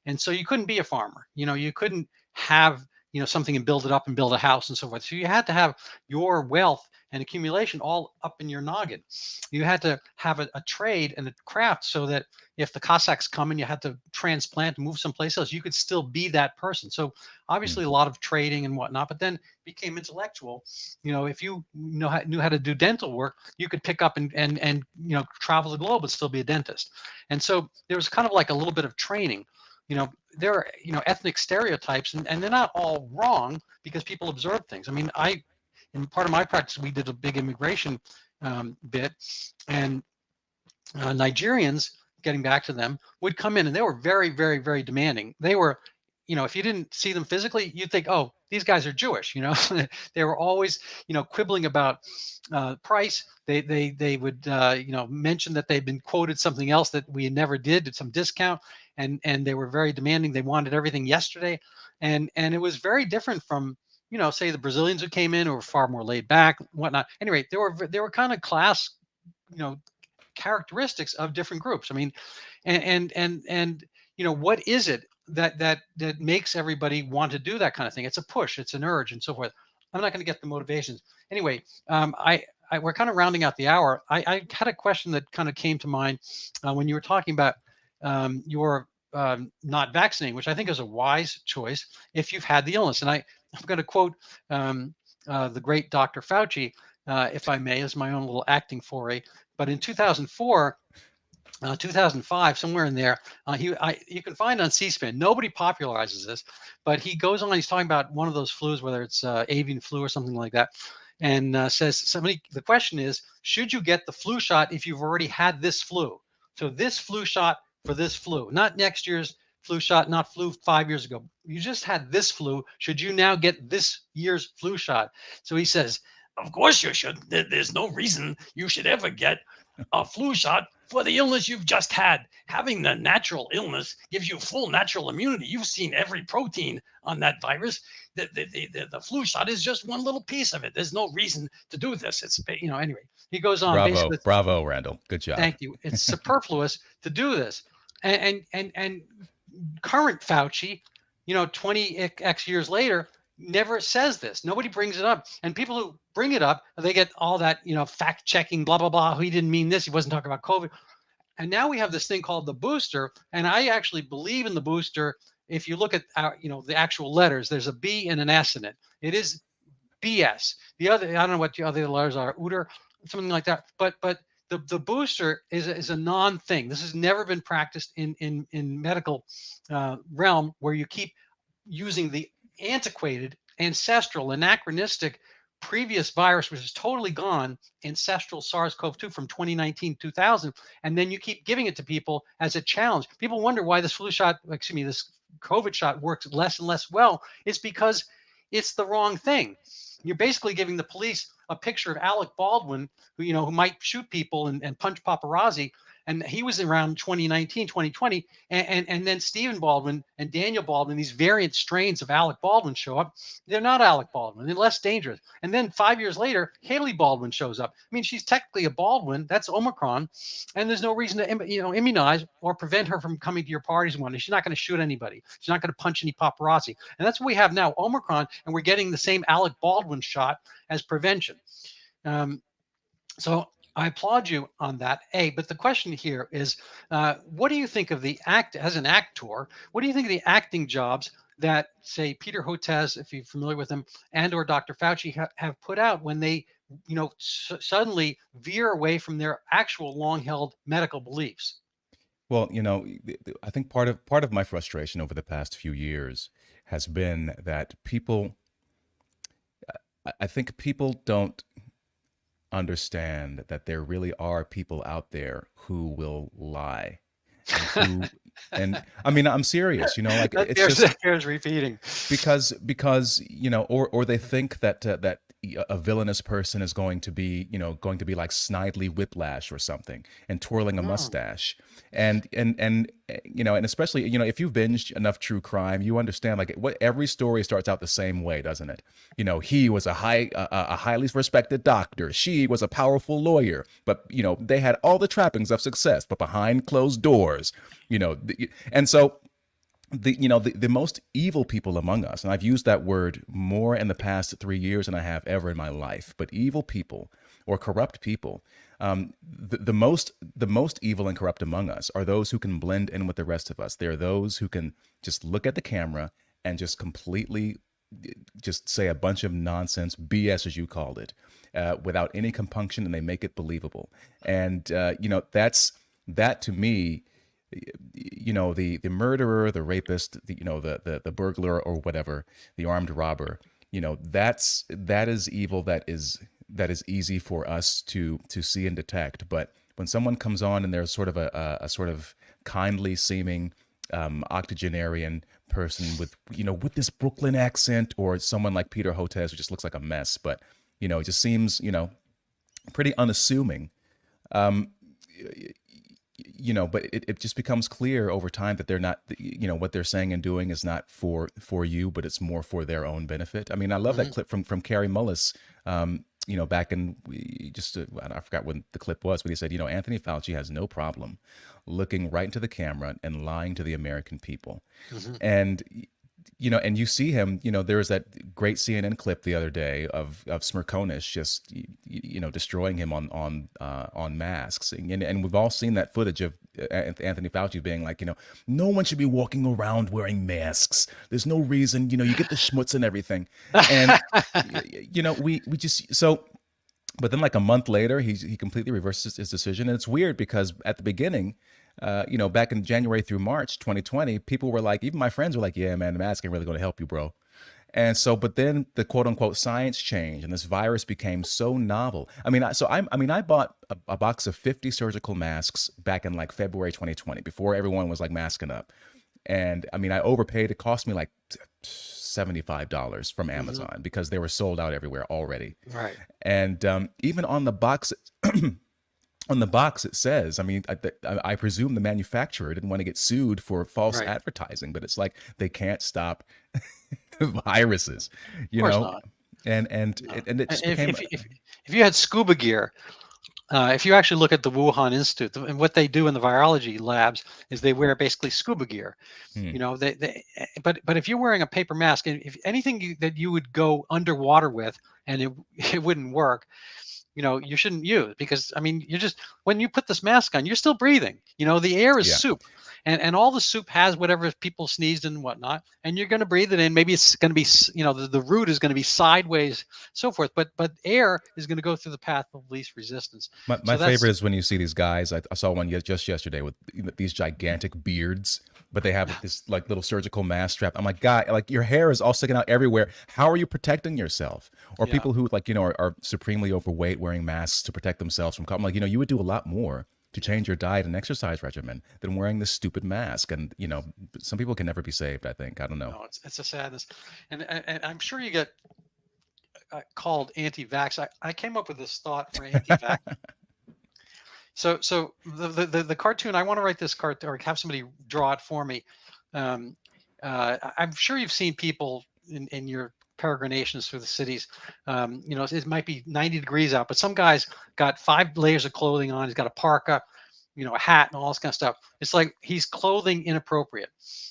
and so you couldn't be a farmer. You couldn't have something and build it up and build a house and so forth. So you had to have your wealth and accumulation all up in your noggin. You had to have a trade and a craft, so that if the Cossacks come and you had to transplant and move someplace else, you could still be that person. So obviously a lot of trading and whatnot, but then became intellectual. If you knew how to do dental work, you could pick up and travel the globe and still be a dentist. And so there was kind of like a little bit of training. There are ethnic stereotypes, and they're not all wrong because people observe things. I mean, in part of my practice, we did a big immigration bit, and Nigerians, getting back to them, would come in, and they were very, very, very demanding. They were if you didn't see them physically, you'd think, oh, these guys are Jewish. They were always, quibbling about price. They would, mention that they'd been quoted something else that we never did at some discount, and they were very demanding. They wanted everything yesterday, and it was very different from, say the Brazilians who came in, who were far more laid back, whatnot. Anyway, there were kind of class, you know, characteristics of different groups. I mean, and what is it that makes everybody want to do that kind of thing? It's a push, it's an urge, and so forth. I'm not going to get the motivations. Anyway, we're kind of rounding out the hour. I had a question that kind of came to mind when you were talking about your not vaccinating, which I think is a wise choice if you've had the illness. And I'm going to quote the great Dr. Fauci, if I may, as my own little acting foray. But in 2004, 2005, somewhere in there, you can find on C-SPAN. Nobody popularizes this, but he goes on. He's talking about one of those flus, whether it's avian flu or something like that, and says the question is, should you get the flu shot if you've already had this flu? So this flu shot for this flu, not next year's flu shot, not flu 5 years ago. You just had this flu. Should you now get this year's flu shot? So he says, of course you should. There's no reason you should ever get a flu shot for the illness you've just had. Having the natural illness gives you full natural immunity. You've seen every protein on that virus. The flu shot is just one little piece of it. There's no reason to do this. It's, anyway, he goes on. Bravo, Randall. Good job. Thank you. It's superfluous to do this. And current Fauci, 20x years later, never says this. Nobody brings it up. And people who bring it up, they get all that, fact checking, blah, blah, blah. He didn't mean this. He wasn't talking about COVID. And now we have this thing called the booster. And I actually believe in the booster. If you look at our, the actual letters, there's a B and an S in it. It is BS. The other, I don't know what the other letters are, Uter, something like that. But the booster is a non-thing. This has never been practiced in medical realm, where you keep using the antiquated, ancestral, anachronistic previous virus, which is totally gone, ancestral SARS-CoV-2 from 2019-2000, and then you keep giving it to people as a challenge. People wonder why this this COVID shot works less and less well. It's because it's the wrong thing. You're basically giving the police a picture of Alec Baldwin, who might shoot people and punch paparazzi. And he was around 2019, 2020. And then Stephen Baldwin and Daniel Baldwin, these variant strains of Alec Baldwin show up. They're not Alec Baldwin. They're less dangerous. And then 5 years later, Haley Baldwin shows up. I mean, she's technically a Baldwin. That's Omicron. And there's no reason to immunize or prevent her from coming to your parties and whatnot. She's not going to shoot anybody. She's not going to punch any paparazzi. And that's what we have now, Omicron. And we're getting the same Alec Baldwin shot as prevention. So I applaud you on that, but the question here is, what do you think of the act as an actor? What do you think of the acting jobs that, say, Peter Hotez, if you're familiar with him, and or Dr. Fauci have put out when they, suddenly veer away from their actual long-held medical beliefs? Well, I think part of my frustration over the past few years has been that I think people don't understand that there really are people out there who will lie, and I mean, I'm serious, like that bears repeating, because or they think that a villainous person is going to be like Snidely Whiplash or something and twirling a mustache, and especially if you've binged enough true crime, you understand what every story starts out the same way, doesn't it? He was a highly respected doctor, she was a powerful lawyer, but they had all the trappings of success, but behind closed doors, and so the most evil people among us, and I've used that word more in the past 3 years than I have ever in my life, but evil people or corrupt people, the most evil and corrupt among us are those who can blend in with the rest of us. They're those who can just look at the camera and just completely just say a bunch of nonsense, BS as you called it, without any compunction, and they make it believable. And that to me, the murderer, the rapist, the burglar or whatever, the armed robber, that is evil. That is easy for us to see and detect. But when someone comes on and there's sort of a sort of kindly seeming octogenarian person with, with this Brooklyn accent, or someone like Peter Hotez who just looks like a mess, but, it just seems, pretty unassuming. Um, but it just becomes clear over time that they're not, what they're saying and doing is not for you, but it's more for their own benefit. I mean, I love that clip from Carrie Mullis, back in, I forgot when the clip was, but he said, Anthony Fauci has no problem looking right into the camera and lying to the American people. And, and you see him, there was that great CNN clip the other day of Smirkonish just, destroying him on masks. And we've all seen that footage of Anthony Fauci being like, no one should be walking around wearing masks. There's no reason, you get the schmutz and everything. And, we just, so, but then like a month later, he completely reverses his decision. And it's weird because at the beginning, back in January through March 2020, people were like, even my friends were like, yeah, man, the mask ain't really going to help you, bro. And so, but then the quote unquote science changed and this virus became so novel. I mean, I bought a box of 50 surgical masks back in like February 2020, before everyone was like masking up. And I mean, I overpaid. It cost me like $75 from Amazon because they were sold out everywhere already. Right. And even on the box, on the box, it says, I mean, I presume the manufacturer didn't want to get sued for false advertising, but it's like they can't stop viruses, Not. And it just became. If you had scuba gear, if you actually look at the Wuhan Institute, and what they do in the virology labs is they wear basically scuba gear. But if you're wearing a paper mask, and if anything that you would go underwater with, and it wouldn't work, you shouldn't use, because I mean, when you put this mask on, you're still breathing. The air is soup, and all the soup has whatever people sneezed and whatnot, and you're going to breathe it in. Maybe it's going to be, the root is going to be sideways, so forth. But air is going to go through the path of least resistance. My favorite is when you see these guys. I saw one just yesterday with these gigantic beards, but they have this like little surgical mask strap. I'm like, guy, like your hair is all sticking out everywhere. How are you protecting yourself? Or people who like, are supremely overweight wearing masks to protect themselves from. I'm like, you would do a lot more to change your diet and exercise regimen than wearing this stupid mask. And, some people can never be saved, I think. I don't know. No, it's a sadness. And I'm sure you get called anti-vax. I came up with this thought for anti-vax. So the cartoon, I want to write this cartoon or have somebody draw it for me. I'm sure you've seen people in your peregrinations through the cities. It might be 90 degrees out, but some guy's got 5 layers of clothing on. He's got a parka, a hat and all this kind of stuff. It's like he's clothing inappropriate.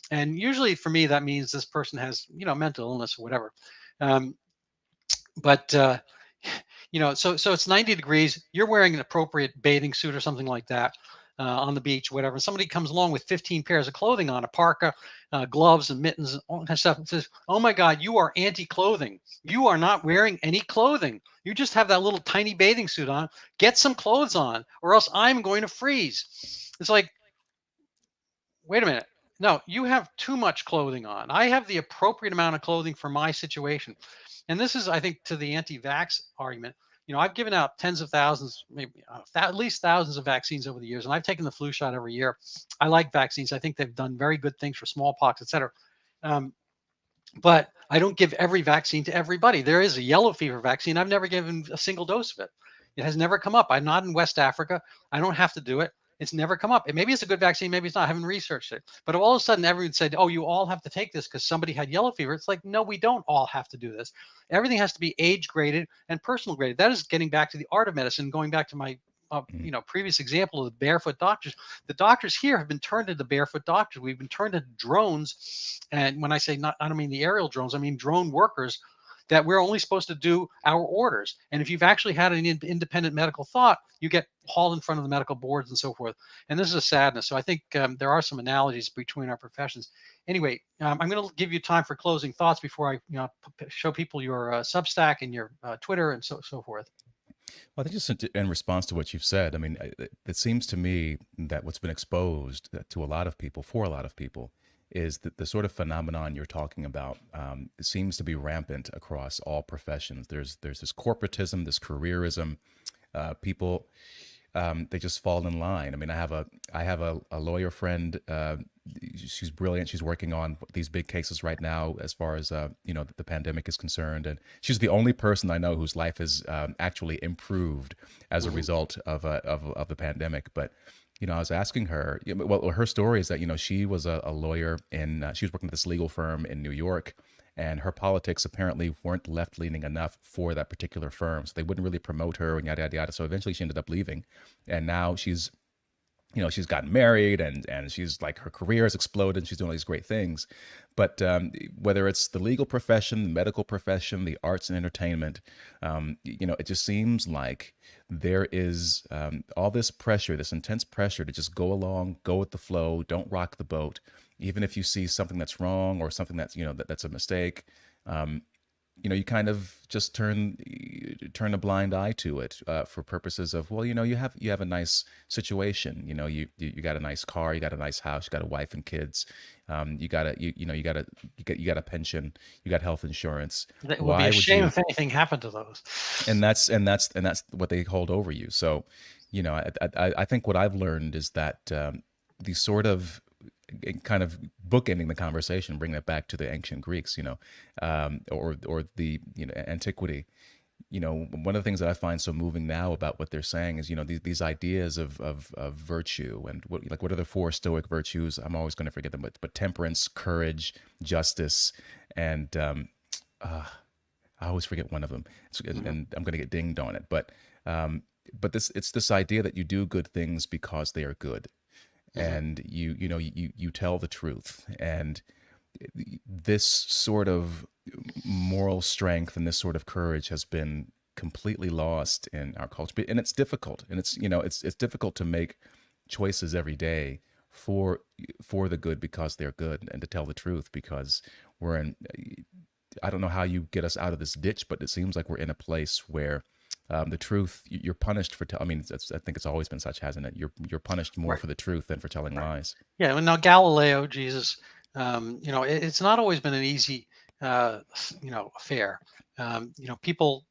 And usually for me, that means this person has, mental illness or whatever. So it's 90 degrees. You're wearing an appropriate bathing suit or something like that on the beach, whatever. Somebody comes along with 15 pairs of clothing on, a parka, gloves and mittens, and all that kind of stuff, and says, "Oh my God, you are anti-clothing. You are not wearing any clothing. You just have that little tiny bathing suit on. Get some clothes on, or else I'm going to freeze." It's like, wait a minute. No, you have too much clothing on. I have the appropriate amount of clothing for my situation. And this is, I think, to the anti-vax argument. I've given out tens of thousands, maybe at least thousands of vaccines over the years, and I've taken the flu shot every year. I like vaccines. I think they've done very good things for smallpox, et cetera. But I don't give every vaccine to everybody. There is a yellow fever vaccine. I've never given a single dose of it. It has never come up. I'm not in West Africa. I don't have to do it. It's never come up. And maybe it's a good vaccine, maybe it's not. I haven't researched it. But all of a sudden, everyone said, "Oh, you all have to take this because somebody had yellow fever." It's like, no, we don't all have to do this. Everything has to be age graded and personal graded. That is getting back to the art of medicine, going back to my previous example of the barefoot doctors. The doctors here have been turned into barefoot doctors. We've been turned into drones. And when I say I don't mean the aerial drones, I mean drone workers that we're only supposed to do our orders. And if you've actually had an independent medical thought, you get hauled in front of the medical boards and so forth. And this is a sadness. So I think there are some analogies between our professions. Anyway, I'm going to give you time for closing thoughts before I show people your Substack and your Twitter and so forth. Well, I think just in response to what you've said, I mean, it seems to me that what's been exposed to a lot of people, for a lot of people, is that the sort of phenomenon you're talking about seems to be rampant across all professions. There's this corporatism, this careerism. People they just fall in line. I mean, I have a lawyer friend she's brilliant. She's working on these big cases right now, as far as the pandemic is concerned, and she's the only person I know whose life has actually improved as a Mhm. result of the pandemic. But I was asking her. Well, her story is that she was a lawyer in. She was working at this legal firm in New York, and her politics apparently weren't left leaning enough for that particular firm, so they wouldn't really promote her and yada yada yada. So eventually, she ended up leaving, and now she's gotten married, and she's like, her career has exploded and she's doing all these great things. But whether it's the legal profession, the medical profession, the arts and entertainment, it just seems like there is all this pressure, this intense pressure to just go along, go with the flow, don't rock the boat. Even if you see something that's wrong or something that's, that's a mistake, um, you kind of just turn a blind eye to it for purposes of, well, you have a nice situation, you got a nice car, you got a nice house, you got a wife and kids, you got a pension, you got health insurance. It would be Why a would shame you? if anything happened to those. And that's what they hold over you. So, I think what I've learned is that the sort of kind of bookending the conversation, bringing it back to the ancient Greeks, or the antiquity. One of the things that I find so moving now about what they're saying is, these ideas of virtue, and what are the four Stoic virtues? I'm always going to forget them, but temperance, courage, justice, and I always forget one of them, Mhm. and I'm going to get dinged on it. But it's this idea that you do good things because they are good, Mhm. and you tell the truth, and this sort of moral strength and this sort of courage has been completely lost in our culture. And it's difficult, and it's difficult to make choices every day for the good because they're good, and to tell the truth because we're in. I don't know how you get us out of this ditch, but it seems like we're in a place where the truth, you're punished for. I mean, I think it's always been such, hasn't it? You're punished more Right. for the truth than for telling Right. lies. Yeah. Well, now Galileo, Jesus, it's not always been an easy, affair. People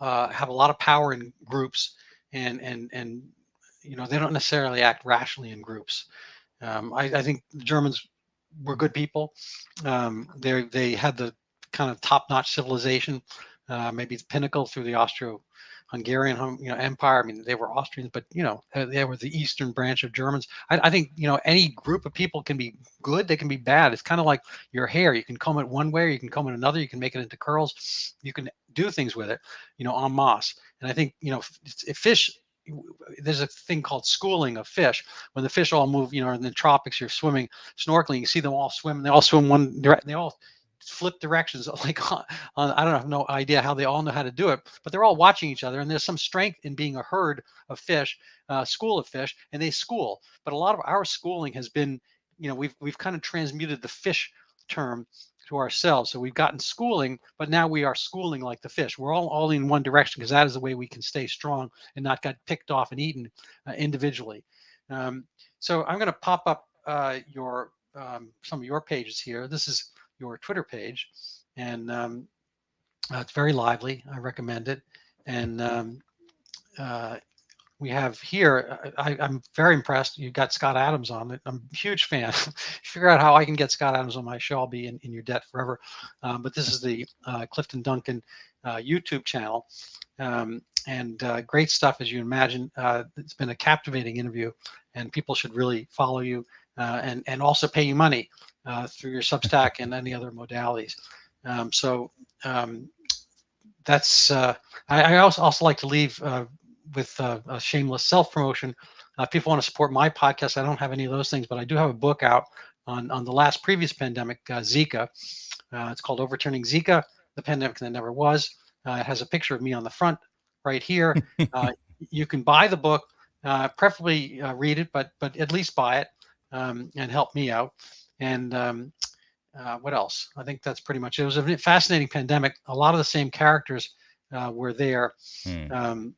have a lot of power in groups, and they don't necessarily act rationally in groups. I think the Germans were good people. They had the kind of top-notch civilization, maybe the pinnacle through the Austro-Hungarian Empire. I mean, they were Austrians, but they were the eastern branch of Germans. I think any group of people can be good, they can be bad. It's kind of like your hair. You can comb it one way, or you can comb it another. You can make it into curls. You can do things with it, en masse. And I think if fish. There's a thing called schooling of fish. When the fish all move, in the tropics, you're swimming, snorkeling, you see them all swim. They all swim one direction. They all flip directions. Like I don't have no idea how they all know how to do it, but they're all watching each other. And there's some strength in being a herd of fish, school of fish, and they school. But a lot of our schooling has been, we've kind of transmuted the fish term to ourselves. So we've gotten schooling, but now we are schooling like the fish. We're all in one direction because that is the way we can stay strong and not get picked off and eaten individually. So I'm going to pop up your some of your pages here. This is your Twitter page, and it's very lively. I recommend it. And uh, we have here, I'm very impressed. You've got Scott Adams on it. I'm a huge fan. Figure out how I can get Scott Adams on my show. I'll be in your debt forever. But this is the Clifton Duncan YouTube channel. And great stuff, as you imagine. It's been a captivating interview, and people should really follow you and also pay you money through your Substack and any other modalities. So that's I also like to leave with a shameless self-promotion. If people want to support my podcast, I don't have any of those things, but I do have a book out on the previous pandemic, Zika. It's called Overturning Zika, the Pandemic That Never Was. It has a picture of me on the front right here. You can buy the book, preferably read it, but at least buy it and help me out. And what else? I think that's pretty much it. It was a fascinating pandemic. A lot of the same characters were there. Hmm.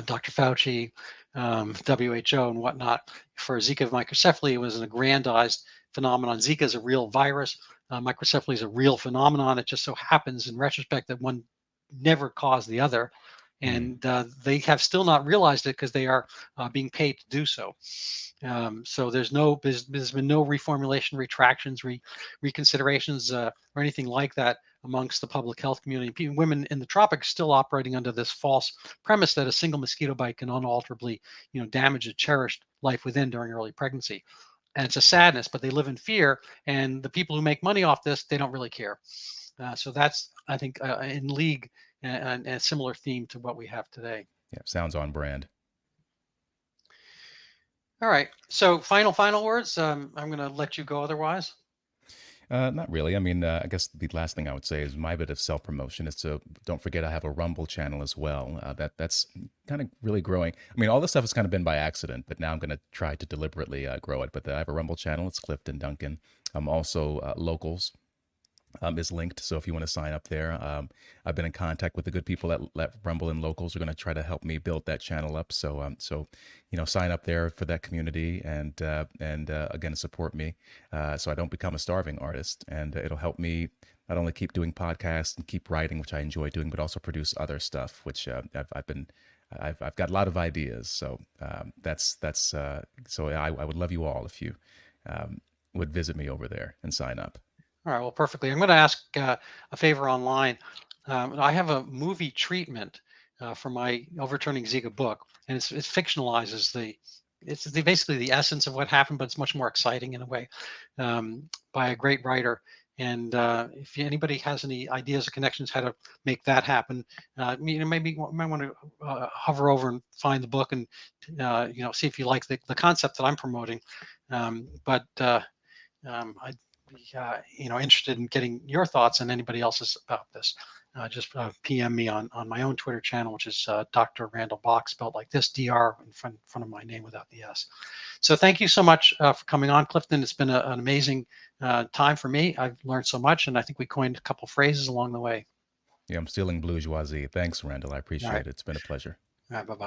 Dr. Fauci, WHO, and whatnot. For Zika microcephaly, it was an aggrandized phenomenon. Zika is a real virus. Microcephaly is a real phenomenon. It just so happens, in retrospect, that one never caused the other. and they have still not realized it because they are being paid to do so. So there's been no reformulation, retractions, reconsiderations, or anything like that amongst the public health community. Women in the tropics still operating under this false premise that a single mosquito bite can unalterably, damage a cherished life within during early pregnancy. And it's a sadness, but they live in fear. And the people who make money off this, they don't really care. So that's, I think, in league and a similar theme to what we have today. Yeah, sounds on brand. All right. So final words. I'm going to let you go otherwise. Not really. I mean, I guess the last thing I would say is my bit of self-promotion is to don't forget I have a Rumble channel as well. That's kind of really growing. I mean, all this stuff has kind of been by accident, but now I'm going to try to deliberately grow it. But I have a Rumble channel. It's Clifton Duncan. I'm also Locals. Is linked. So if you want to sign up there, I've been in contact with the good people at Rumble and Locals are going to try to help me build that channel up. So, sign up there for that community and again, support me so I don't become a starving artist. And it'll help me not only keep doing podcasts and keep writing, which I enjoy doing, but also produce other stuff, which I've got a lot of ideas. So so I would love you all if you would visit me over there and sign up. All right, well, perfectly. I'm going to ask a favor online. I have a movie treatment for my Overturning Ziga book, and it fictionalizes basically the essence of what happened, but it's much more exciting in a way, by a great writer. And if anybody has any ideas or connections how to make that happen, maybe you might want to hover over and find the book and see if you like the concept that I'm promoting. I'd be interested in getting your thoughts and anybody else's about this. Just PM me on my own Twitter channel, which is Dr. Randall Bach, spelled like this, DR in front of my name without the S. So thank you so much for coming on, Clifton. It's been an amazing time for me. I've learned so much, and I think we coined a couple phrases along the way. Yeah, I'm stealing bourgeoisie. Thanks, Randall. I appreciate it. It's been a pleasure. All right, bye-bye.